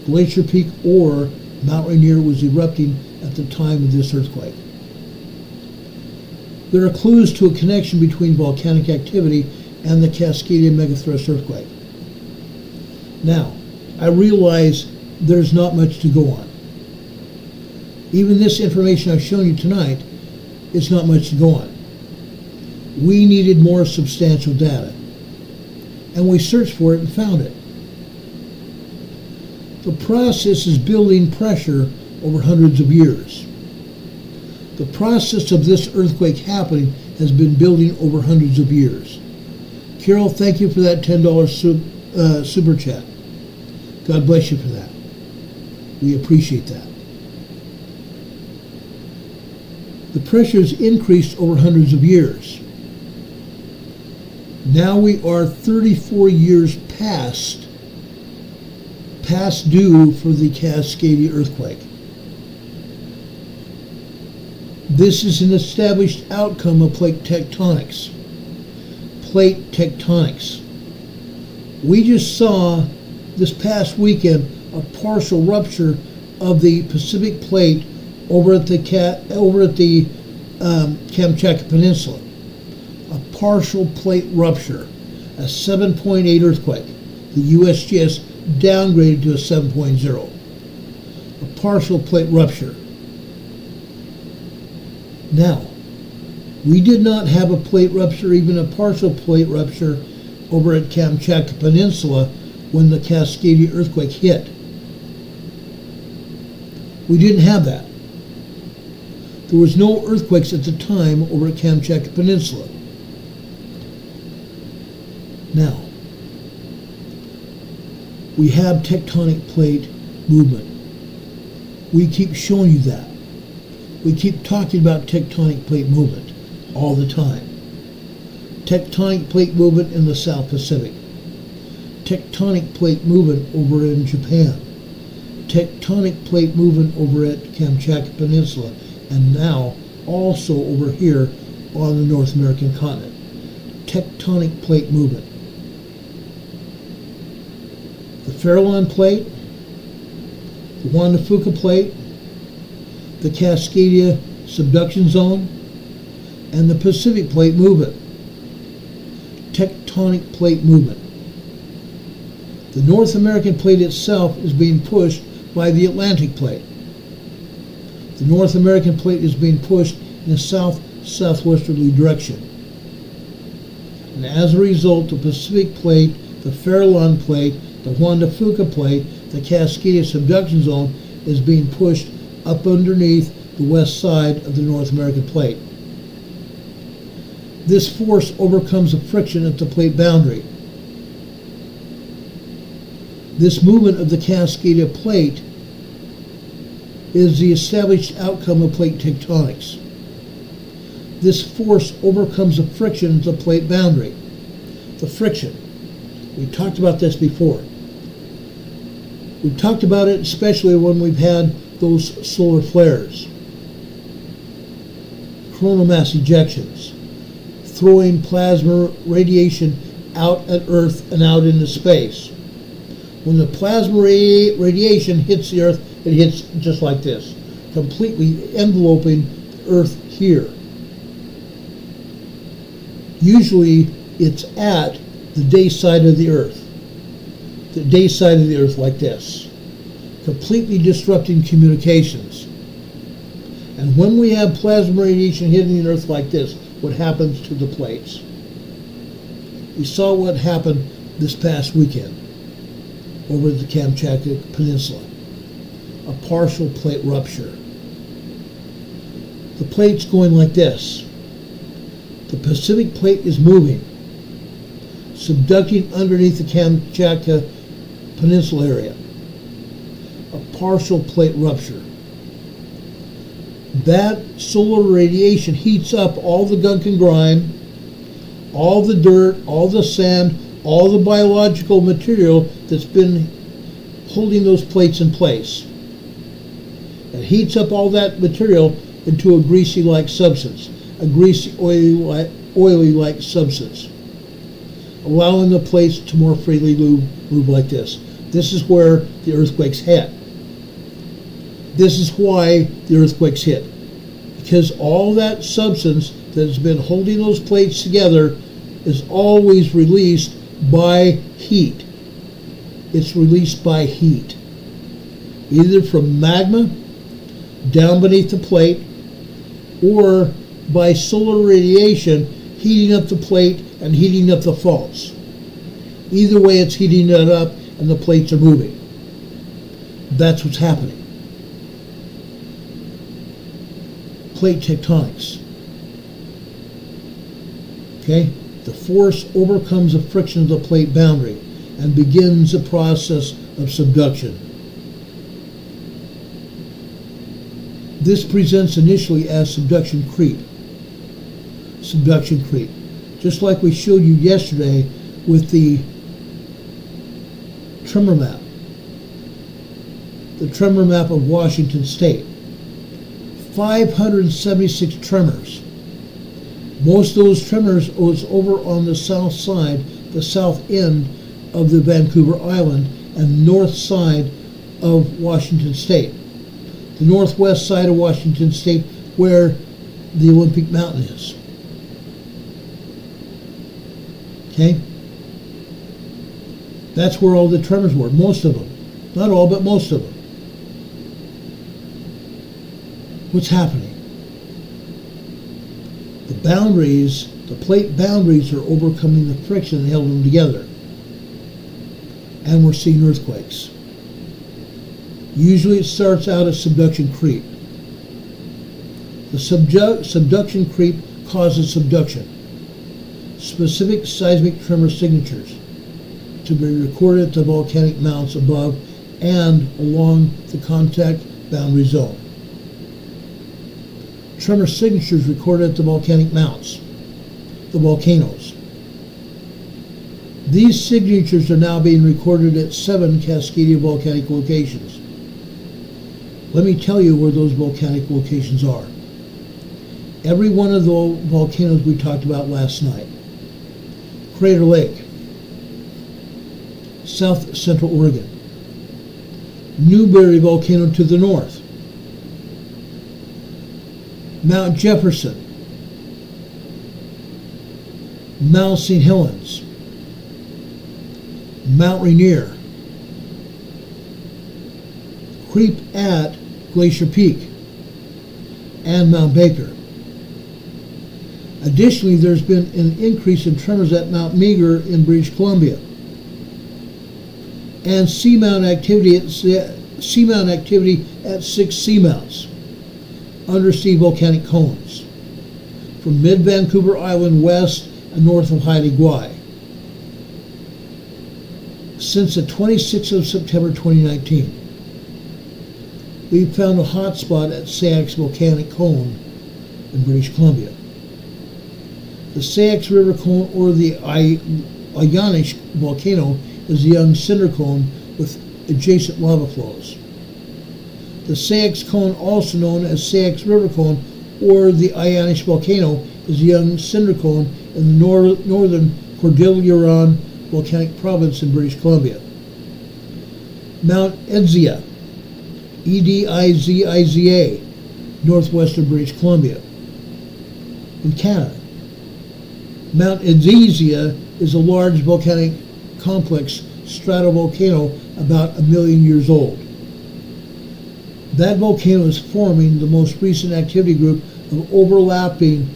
Glacier Peak or Mount Rainier was erupting at the time of this earthquake. There are clues to a connection between volcanic activity and the Cascadia megathrust earthquake. Now, I realize there's not much to go on. Even this information I've shown you tonight is not much to go on. We needed more substantial data, and we searched for it and found it. The process is building pressure over hundreds of years. The process of this earthquake happening has been building over hundreds of years. Carol, thank you for that $10 super chat. God bless you for that. We appreciate that. The pressure has increased over hundreds of years. Now we are 34 years past due for the Cascadia earthquake. This is an established outcome of plate tectonics. Plate tectonics. We just saw this past weekend a partial rupture of the Pacific plate over at the Kamchatka Peninsula. A partial plate rupture, a 7.8 earthquake. The USGS downgraded to a 7.0. A partial plate rupture. Now, we did not have a plate rupture, even a partial plate rupture, over at Kamchatka Peninsula when the Cascadia earthquake hit. We didn't have that. There was no earthquakes at the time over at Kamchatka Peninsula. Now, we have tectonic plate movement. We keep showing you that. We keep talking about tectonic plate movement all the time. Tectonic plate movement in the South Pacific. Tectonic plate movement over in Japan. Tectonic plate movement over at Kamchatka Peninsula, and now also over here on the North American continent. Tectonic plate movement. The Farallon plate, the Juan de Fuca plate, the Cascadia subduction zone, and the Pacific plate movement. Tectonic plate movement. The North American plate itself is being pushed by the Atlantic plate. The North American plate is being pushed in a south-southwesterly direction. And as a result, the Pacific plate, the Farallon plate, the Juan de Fuca plate, the Cascadia subduction zone is being pushed up underneath the west side of the North American plate. This force overcomes the friction at the plate boundary. This movement of the Cascadia plate is the established outcome of plate tectonics. This force overcomes the friction at the plate boundary. The friction. We talked about this before. We've talked about it especially when we've had those solar flares. Coronal mass ejections. Throwing plasma radiation out at Earth and out into space. When the plasma radiation hits the Earth, it hits just like this, completely enveloping the Earth here. Usually it's at the day side of the Earth. The day side of the Earth like this. completely disrupting communications. And when we have plasma radiation hitting the Earth like this, what happens to the plates? We saw what happened this past weekend over the Kamchatka Peninsula. A partial plate rupture. The plate's going like this. The Pacific plate is moving, subducting underneath the Kamchatka Peninsula area. A partial plate rupture. That solar radiation heats up all the gunk and grime, all the dirt, all the sand, all the biological material that's been holding those plates in place. It heats up all that material into a greasy-like substance, a greasy, oily-like substance, allowing the plates to more freely move like this. This is where the earthquakes hit. This is why the earthquakes hit. Because all that substance that has been holding those plates together is always released by heat. It's released by heat. Either from magma down beneath the plate or by solar radiation heating up the plate and heating up the faults. Either way, it's heating it up and the plates are moving. That's what's happening. Plate tectonics. Okay? The force overcomes the friction of the plate boundary and begins the process of subduction. This presents initially as subduction creep. Subduction creep. Just like we showed you yesterday with the tremor map. The tremor map of Washington State. 576 tremors. Most of those tremors was over on the south side, the south end of the Vancouver Island and north side of Washington State. The northwest side of Washington State where the Olympic Mountain is. Okay? That's where all the tremors were, most of them. Not all, but most of them. What's happening? The boundaries, the plate boundaries are overcoming the friction and held them together. And we're seeing earthquakes. Usually it starts out as subduction creep. The subduction creep causes subduction. Specific seismic tremor signatures to be recorded at the volcanic mounts above and along the contact boundary zone. Tremor signatures recorded at the volcanic mounts, the volcanoes. These signatures are now being recorded at 7 Cascadia volcanic locations. Let me tell you where those volcanic locations are. Every one of the volcanoes we talked about last night. Crater Lake, South Central Oregon. Newberry volcano to the north. Mount Jefferson, Mount St. Helens, Mount Rainier, creep at Glacier Peak, and Mount Baker. Additionally, there's been an increase in tremors at Mount Meager in British Columbia, and seamount activity at 6 seamounts. Undersea volcanic cones from mid-Vancouver Island west and north of Haida Gwaii. Since the 26th of September 2019, we've found a hotspot at Sayax volcanic cone in British Columbia. The Sayax River cone, or the Ayanish volcano, is a young cinder cone with adjacent lava flows. The Sayax cone, also known as Sayax River cone, or the Ayanish volcano, is a young cinder cone in the northern Cordilleran volcanic province in British Columbia. Mount Ediziza, Ediziza, northwestern British Columbia, in Canada. Mount Ediziza is a large volcanic complex stratovolcano about 1 million years old. That volcano is forming the most recent activity group of overlapping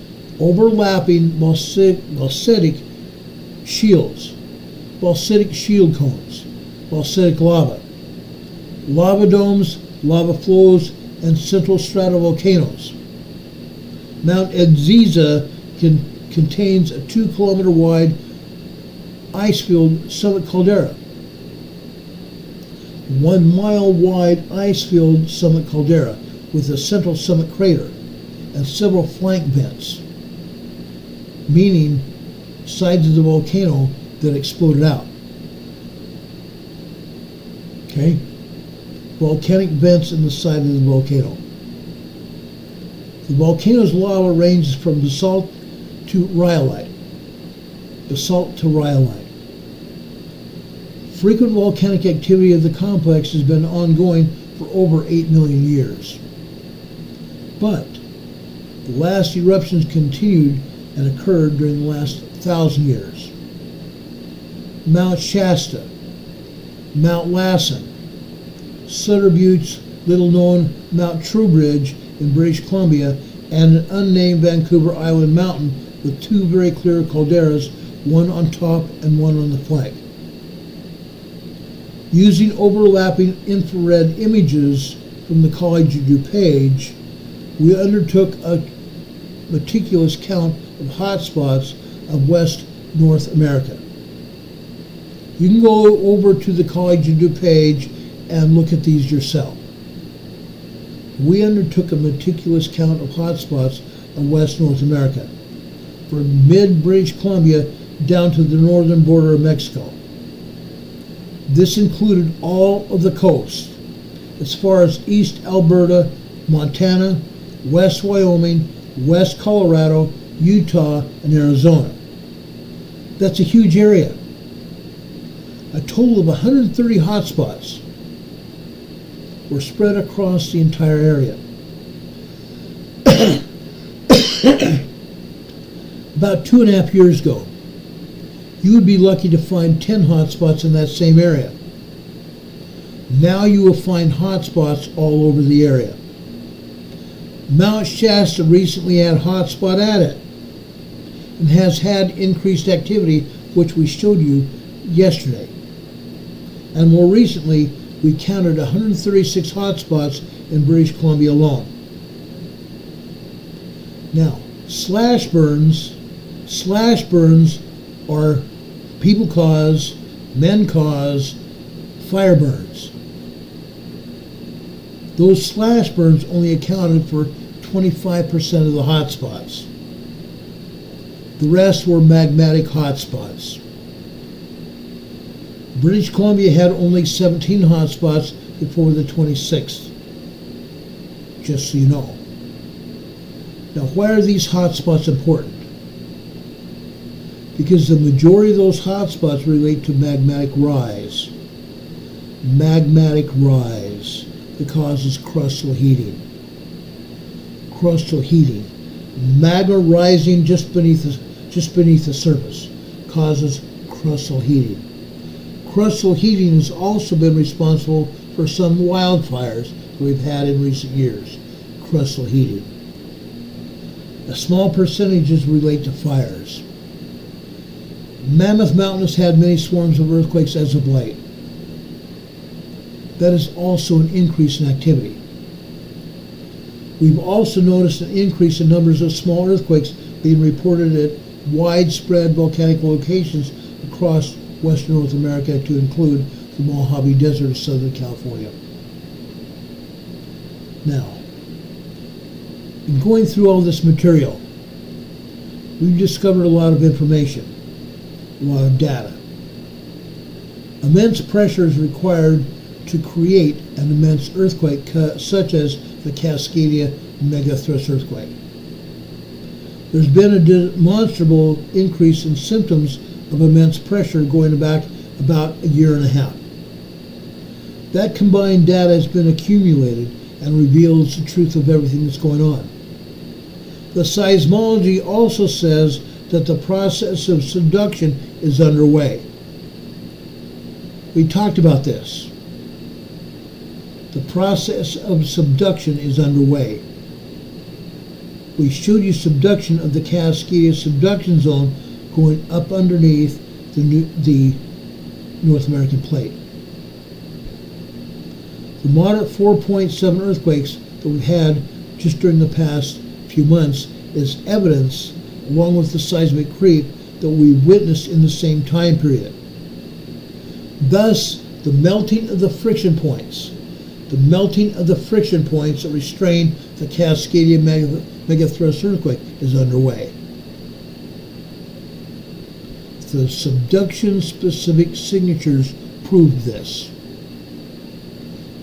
basaltic shields, basaltic shield cones, basaltic lava, lava domes, lava flows, and central stratovolcanoes. Mount Edziza contains a 2-kilometer wide ice-filled summit caldera, 1 mile wide ice-filled summit caldera with a central summit crater and several flank vents, meaning sides of the volcano that exploded out. Okay? Volcanic vents in the side of the volcano. The volcano's lava ranges from basalt to rhyolite. Basalt to rhyolite. Frequent volcanic activity of the complex has been ongoing for over 8 million years. But the last eruptions continued and occurred during the last 1,000 years. Mount Shasta, Mount Lassen, Sutter Butte's little-known Mount Trowbridge in British Columbia, and an unnamed Vancouver Island mountain with 2 very clear calderas, one on top and one on the flank. Using overlapping infrared images from the College of Dupage, we undertook a meticulous count of hotspots of West North America. You can go over to the College of Dupage and look at these yourself. We undertook a meticulous count of hotspots of West North America, from mid-British Columbia down to the northern border of Mexico. This included all of the coast, as far as East Alberta, Montana, West Wyoming, West Colorado, Utah, and Arizona. That's a huge area. A total of 130 hotspots were spread across the entire area. About 2.5 years ago, you would be lucky to find 10 hotspots in that same area. Now you will find hotspots all over the area. Mount Shasta recently had a hotspot at it and has had increased activity, which we showed you yesterday. And more recently, we counted 136 hotspots in British Columbia alone. Now, slash burns are people cause, men cause fire burns. Those slash burns only accounted for 25% of the hotspots. The rest were magmatic hotspots. British Columbia had only 17 hotspots before the 26th, just so you know. Now, why are these hotspots important? Because the majority of those hotspots relate to magmatic rise. Magmatic rise that causes crustal heating. Crustal heating. Magma rising just beneath the surface causes crustal heating. Crustal heating has also been responsible for some wildfires that we've had in recent years. Crustal heating. A small percentages relate to fires. Mammoth Mountain has had many swarms of earthquakes as of late. That is also an increase in activity. We've also noticed an increase in numbers of small earthquakes being reported at widespread volcanic locations across Western North America, to include the Mojave Desert of Southern California. Now, in going through all this material, we've discovered a lot of information, a lot of data. Immense pressure is required to create an immense earthquake, such as the Cascadia megathrust earthquake. There's been a demonstrable increase in symptoms of immense pressure going back about 1.5 years. That combined data has been accumulated and reveals the truth of everything that's going on. The seismology also says that the process of subduction is underway. We talked about this. The process of subduction is underway. We showed you subduction of the Cascadia subduction zone going up underneath the North American plate. The moderate 4.7 earthquakes that we've had just during the past few months is evidence, along with the seismic creep, that we witnessed in the same time period. Thus, the melting of the friction points that restrain the Cascadia megathrust earthquake is underway. The subduction-specific signatures prove this.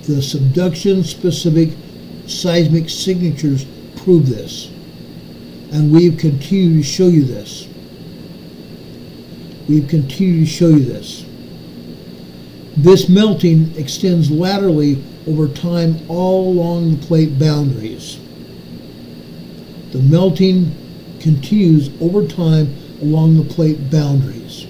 The subduction-specific seismic signatures prove this. And we've continued to show you this. This melting extends laterally over time all along the plate boundaries. The melting continues over time along the plate boundaries.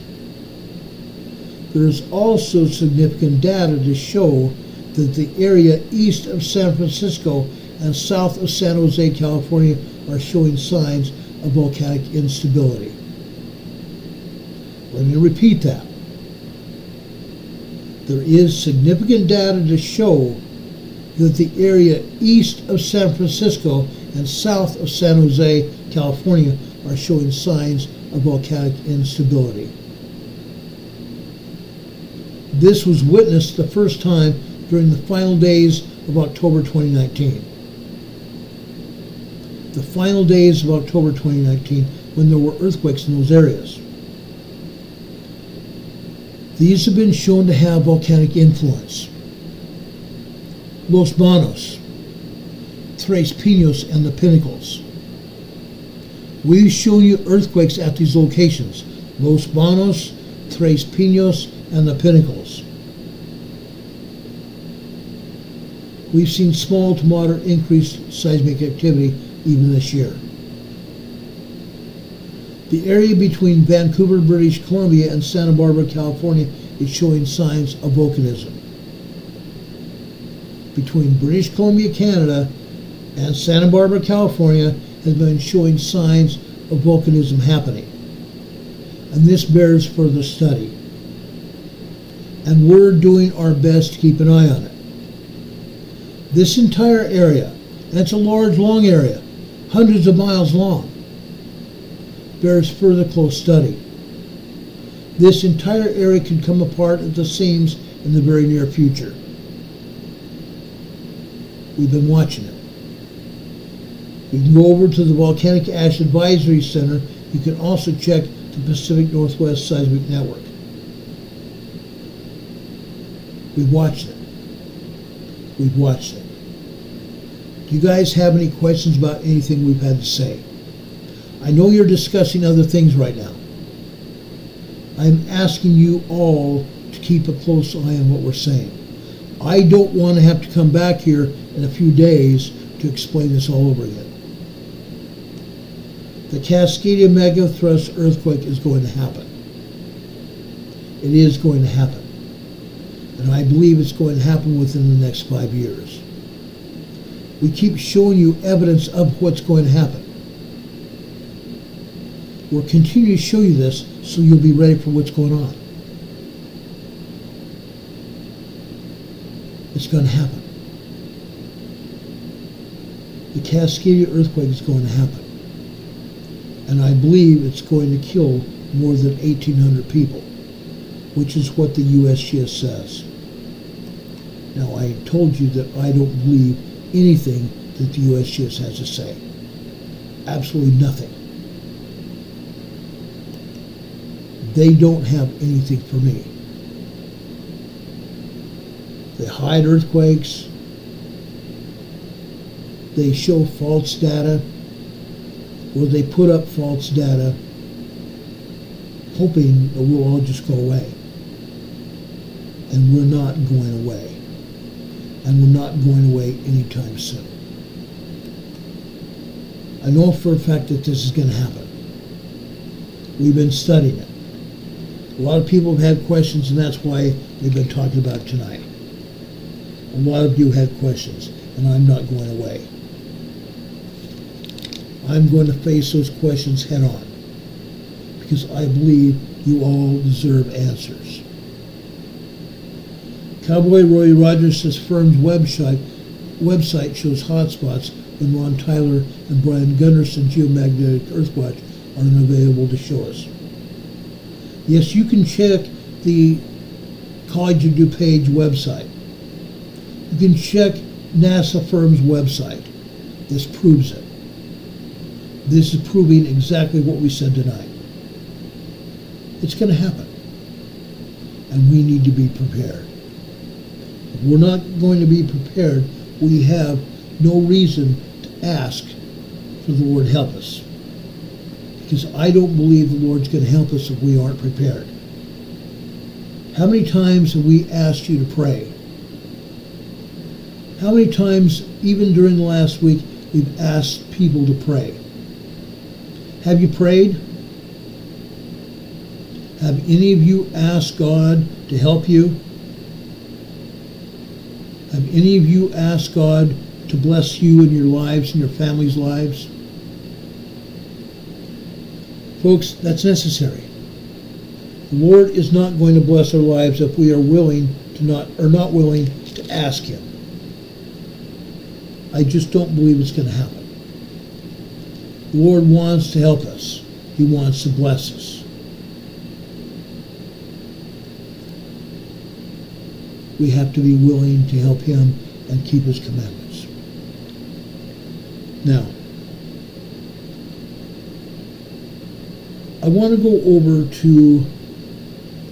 There is also significant data to show that the area east of San Francisco and south of San Jose, California are showing signs of volcanic instability. Let me repeat that. There is significant data to show that the area east of San Francisco and south of San Jose, California are showing signs of volcanic instability. This was witnessed the first time during the final days of October 2019. The final days of October 2019 when there were earthquakes in those areas. These have been shown to have volcanic influence. Los Banos, Tres Pinos, and the Pinnacles. We've shown you earthquakes at these locations, Los Banos, Tres Pinos, and the Pinnacles. We've seen small to moderate increased seismic activity even this year. The area between Vancouver, British Columbia, and Santa Barbara, California is showing signs of volcanism. Between British Columbia, Canada, and Santa Barbara, California has been showing signs of volcanism happening. And this bears further study. And we're doing our best to keep an eye on it. This entire area, and it's a large, long area, hundreds of miles long, bears further close study. This entire area can come apart at the seams in the very near future. We've been watching it. You can go over to the Volcanic Ash Advisory Center. You can also check the Pacific Northwest Seismic Network. We've watched it. We've watched it. Do you guys have any questions about anything we've had to say? I know you're discussing other things right now. I'm asking you all to keep a close eye on what we're saying. I don't want to have to come back here in a few days to explain this all over again. The Cascadia megathrust earthquake is going to happen. It is going to happen. And I believe it's going to happen within the next 5 years. We keep showing you evidence of what's going to happen. We'll continue to show you this so you'll be ready for what's going on. It's going to happen. The Cascadia earthquake is going to happen. And I believe it's going to kill more than 1,800 people, which is what the USGS says. Now, I told you that I don't believe anything that the USGS has to say. Absolutely nothing. They don't have anything for me. They hide earthquakes. They show false data, or they put up false data, hoping that we'll all just go away. And we're not going away. And we're not going away anytime soon. I know for a fact that this is going to happen. We've been studying it. A lot of people have had questions, and that's why we've been talking about it tonight. A lot of you had questions, and I'm not going away. I'm going to face those questions head on, because I believe you all deserve answers. Cowboy Roy Rogers says firm's website shows hotspots when Ron Tyler and Brian Gunderson Geomagnetic Earthwatch are unavailable to show us. Yes, you can check the College of Dupage website. You can check NASA firm's website. This proves it. This is proving exactly what we said tonight. It's going to happen. And we need to be prepared. If we're not going to be prepared, we have no reason to ask for the Lord help us. Because I don't believe the Lord's going to help us if we aren't prepared. How many times have we asked you to pray? How many times, even during the last week, we've asked people to pray? Have you prayed? Have any of you asked God to help you? Have any of you asked God to bless you in your lives and your family's lives? Folks, that's necessary. The Lord is not going to bless our lives if we are not willing to ask Him. I just don't believe it's going to happen. The Lord wants to help us. He wants to bless us. We have to be willing to help Him and keep His commandments. Now, I want to go over to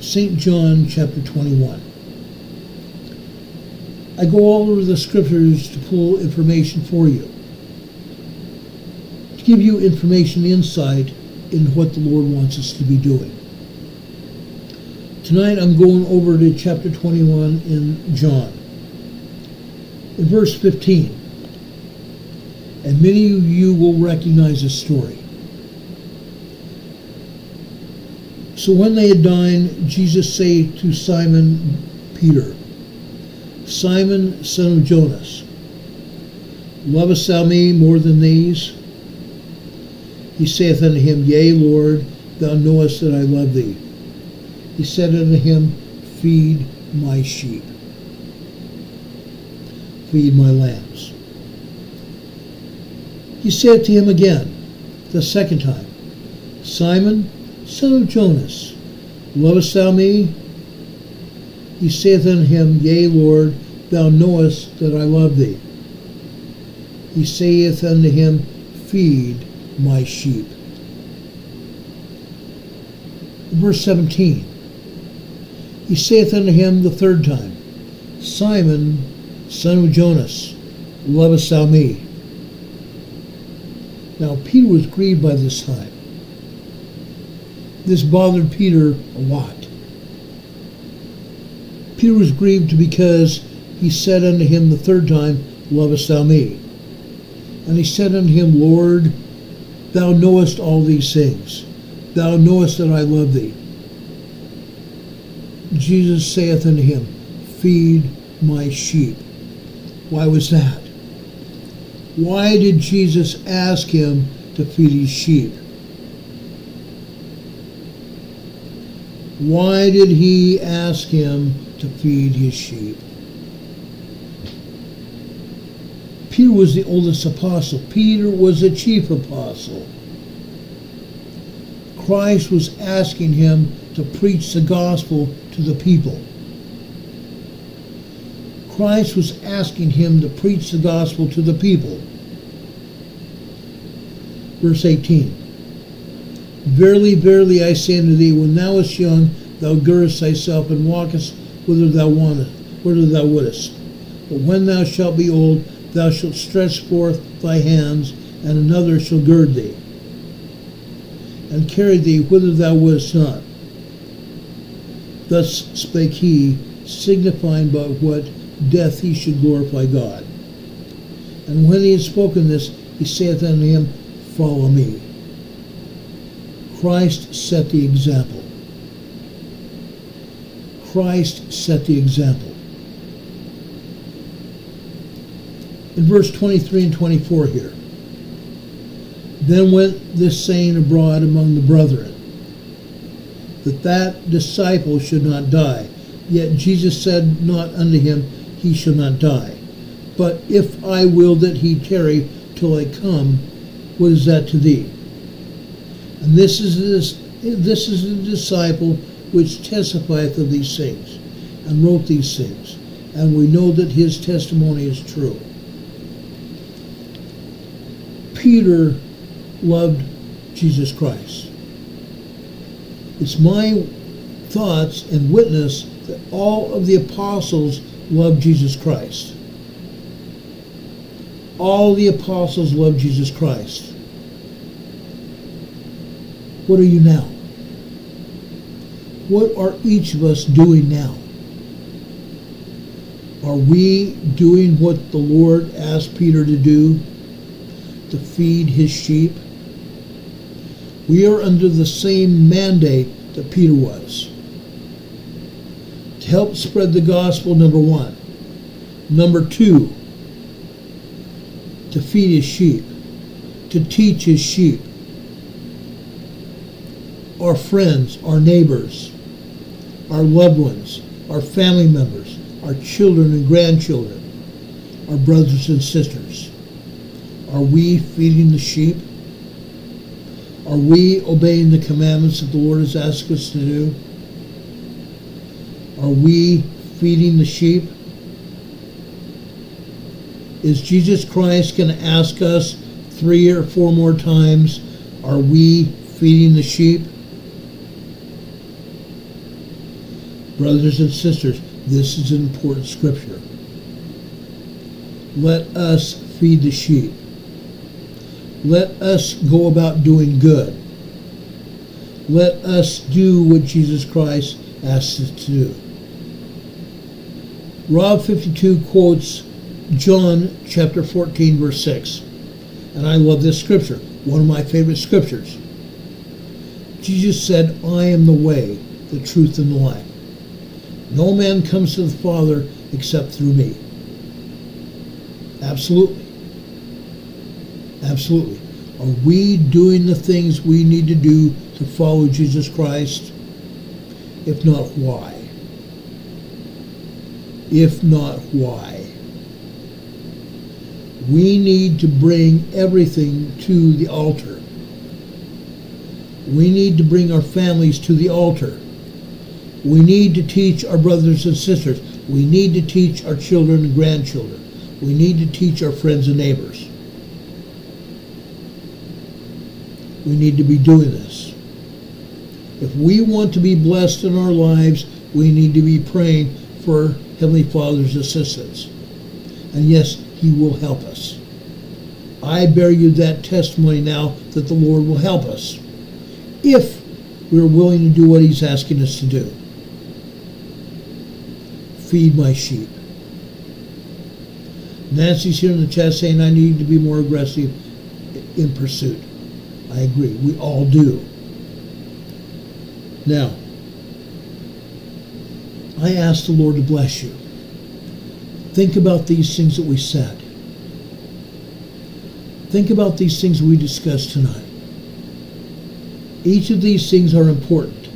St. John chapter 21. I go all over the scriptures to pull information for you, to give you information, insight in what the Lord wants us to be doing. Tonight I'm going over to chapter 21 in John. In verse 15, and many of you will recognize this story. So when they had dined, Jesus said to Simon Peter, Simon, son of Jonas, lovest thou me more than these? He saith unto him, Yea, Lord, thou knowest that I love thee. He said unto him, Feed my sheep. Feed my lambs. He said to him again, the second time, Simon, son of Jonas, lovest thou me? He saith unto him, Yea, Lord, thou knowest that I love thee. He saith unto him, Feed my sheep. Verse 17, he saith unto him the third time, Simon, son of Jonas, lovest thou me? Now Peter was grieved by this time. This bothered Peter a lot. Peter was grieved because he said unto him the third time, Lovest thou me? And he said unto him, Lord, thou knowest all these things. Thou knowest that I love thee. Jesus saith unto him, Feed my sheep. Why was that? Why did Jesus ask him to feed his sheep? Why did he ask him to feed his sheep? Peter was the oldest apostle. Peter was the chief apostle. Christ was asking him to preach the gospel to the people. Christ was asking him to preach the gospel to the people. Verse 18. Verily, verily, I say unto thee, when thou wast young, thou girdest thyself and walkest whither thou wouldest. But when thou shalt be old, thou shalt stretch forth thy hands, and another shall gird thee, and carry thee whither thou wouldest not. Thus spake he, signifying by what death he should glorify God. And when he had spoken this, he saith unto him, Follow me. Christ set the example. Christ set the example. In verse 23 and 24 here. Then went this saying abroad among the brethren, that disciple should not die. Yet Jesus said not unto him, he shall not die. But if I will that he tarry till I come, what is that to thee? And this is the disciple which testifieth of these things, and wrote these things, and we know that his testimony is true. Peter loved Jesus Christ. It's my thoughts and witness that all of the apostles loved Jesus Christ. All the apostles loved Jesus Christ. What are you now? What are each of us doing now? Are we doing what the Lord asked Peter to do, to feed his sheep? We are under the same mandate that Peter was. To help spread the gospel, number one. Number two, to feed his sheep, to teach his sheep. Our friends, our neighbors, our loved ones, our family members, our children and grandchildren, our brothers and sisters. Are we feeding the sheep? Are we obeying the commandments that the Lord has asked us to do? Are we feeding the sheep? Is Jesus Christ going to ask us 3 or 4 more times, are we feeding the sheep? Brothers and sisters, this is an important scripture. Let us feed the sheep. Let us go about doing good. Let us do what Jesus Christ asks us to do. Rob 52 quotes John chapter 14, verse 6. And I love this scripture, one of my favorite scriptures. Jesus said, I am the way, the truth, and the life. No man comes to the Father except through me. Absolutely. Absolutely. Are we doing the things we need to do to follow Jesus Christ? If not, why? If not, why? We need to bring everything to the altar. We need to bring our families to the altar. We need to teach our brothers and sisters. We need to teach our children and grandchildren. We need to teach our friends and neighbors. We need to be doing this. If we want to be blessed in our lives, we need to be praying for Heavenly Father's assistance. And yes, He will help us. I bear you that testimony now that the Lord will help us if we're willing to do what He's asking us to do. Feed my sheep. Nancy's here in the chat saying I need to be more aggressive in pursuit. I agree. We all do. Now, I ask the Lord to bless you. Think about these things that we said. Think about these things we discussed tonight. Each of these things are important.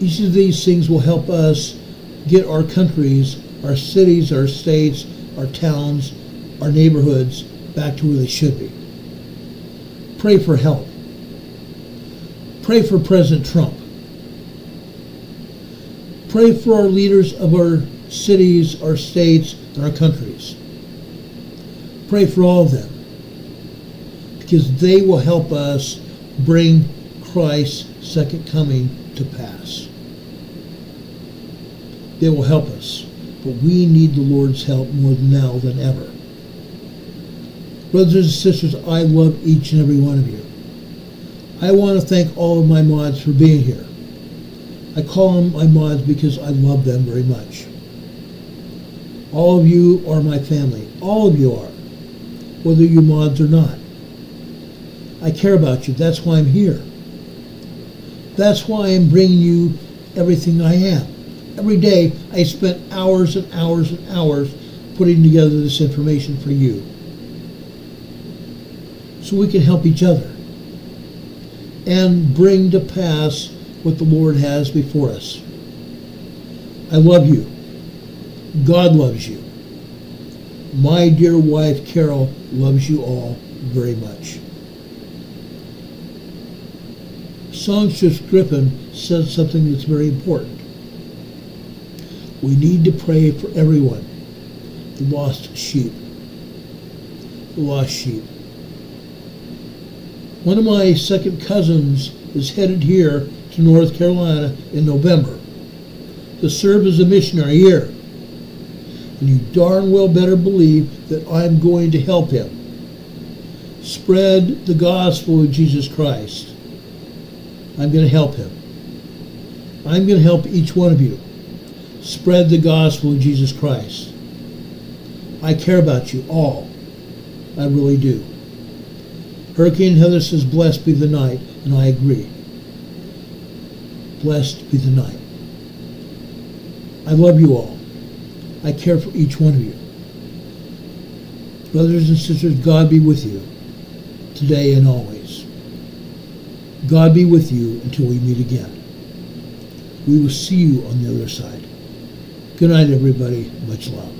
Each of these things will help us get our countries, our cities, our states, our towns, our neighborhoods back to where they should be. Pray for help. Pray for President Trump. Pray for our leaders of our cities, our states, and our countries. Pray for all of them, because they will help us bring Christ's second coming to pass. They will help us, but we need the Lord's help more now than ever. Brothers and sisters, I love each and every one of you. I want to thank all of my mods for being here. I call them my mods because I love them very much. All of you are my family. All of you are, whether you're mods or not. I care about you. That's why I'm here. That's why I'm bringing you everything I am. Every day I spend hours and hours and hours putting together this information for you so we can help each other and bring to pass what the Lord has before us. I love you. God loves you. My dear wife, Carol, loves you all very much. Songstress Griffin said something that's very important. We need to pray for everyone. The lost sheep. The lost sheep. One of my second cousins is headed here to North Carolina in November to serve as a missionary here. And you darn well better believe that I'm going to help him spread the gospel of Jesus Christ. I'm going to help him. I'm going to help each one of you spread the gospel of Jesus Christ. I care about you all. I really do. Hurricane Heather says, blessed be the night, and I agree. Blessed be the night. I love you all. I care for each one of you. Brothers and sisters, God be with you today and always. God be with you until we meet again. We will see you on the other side. Good night, everybody. Much love.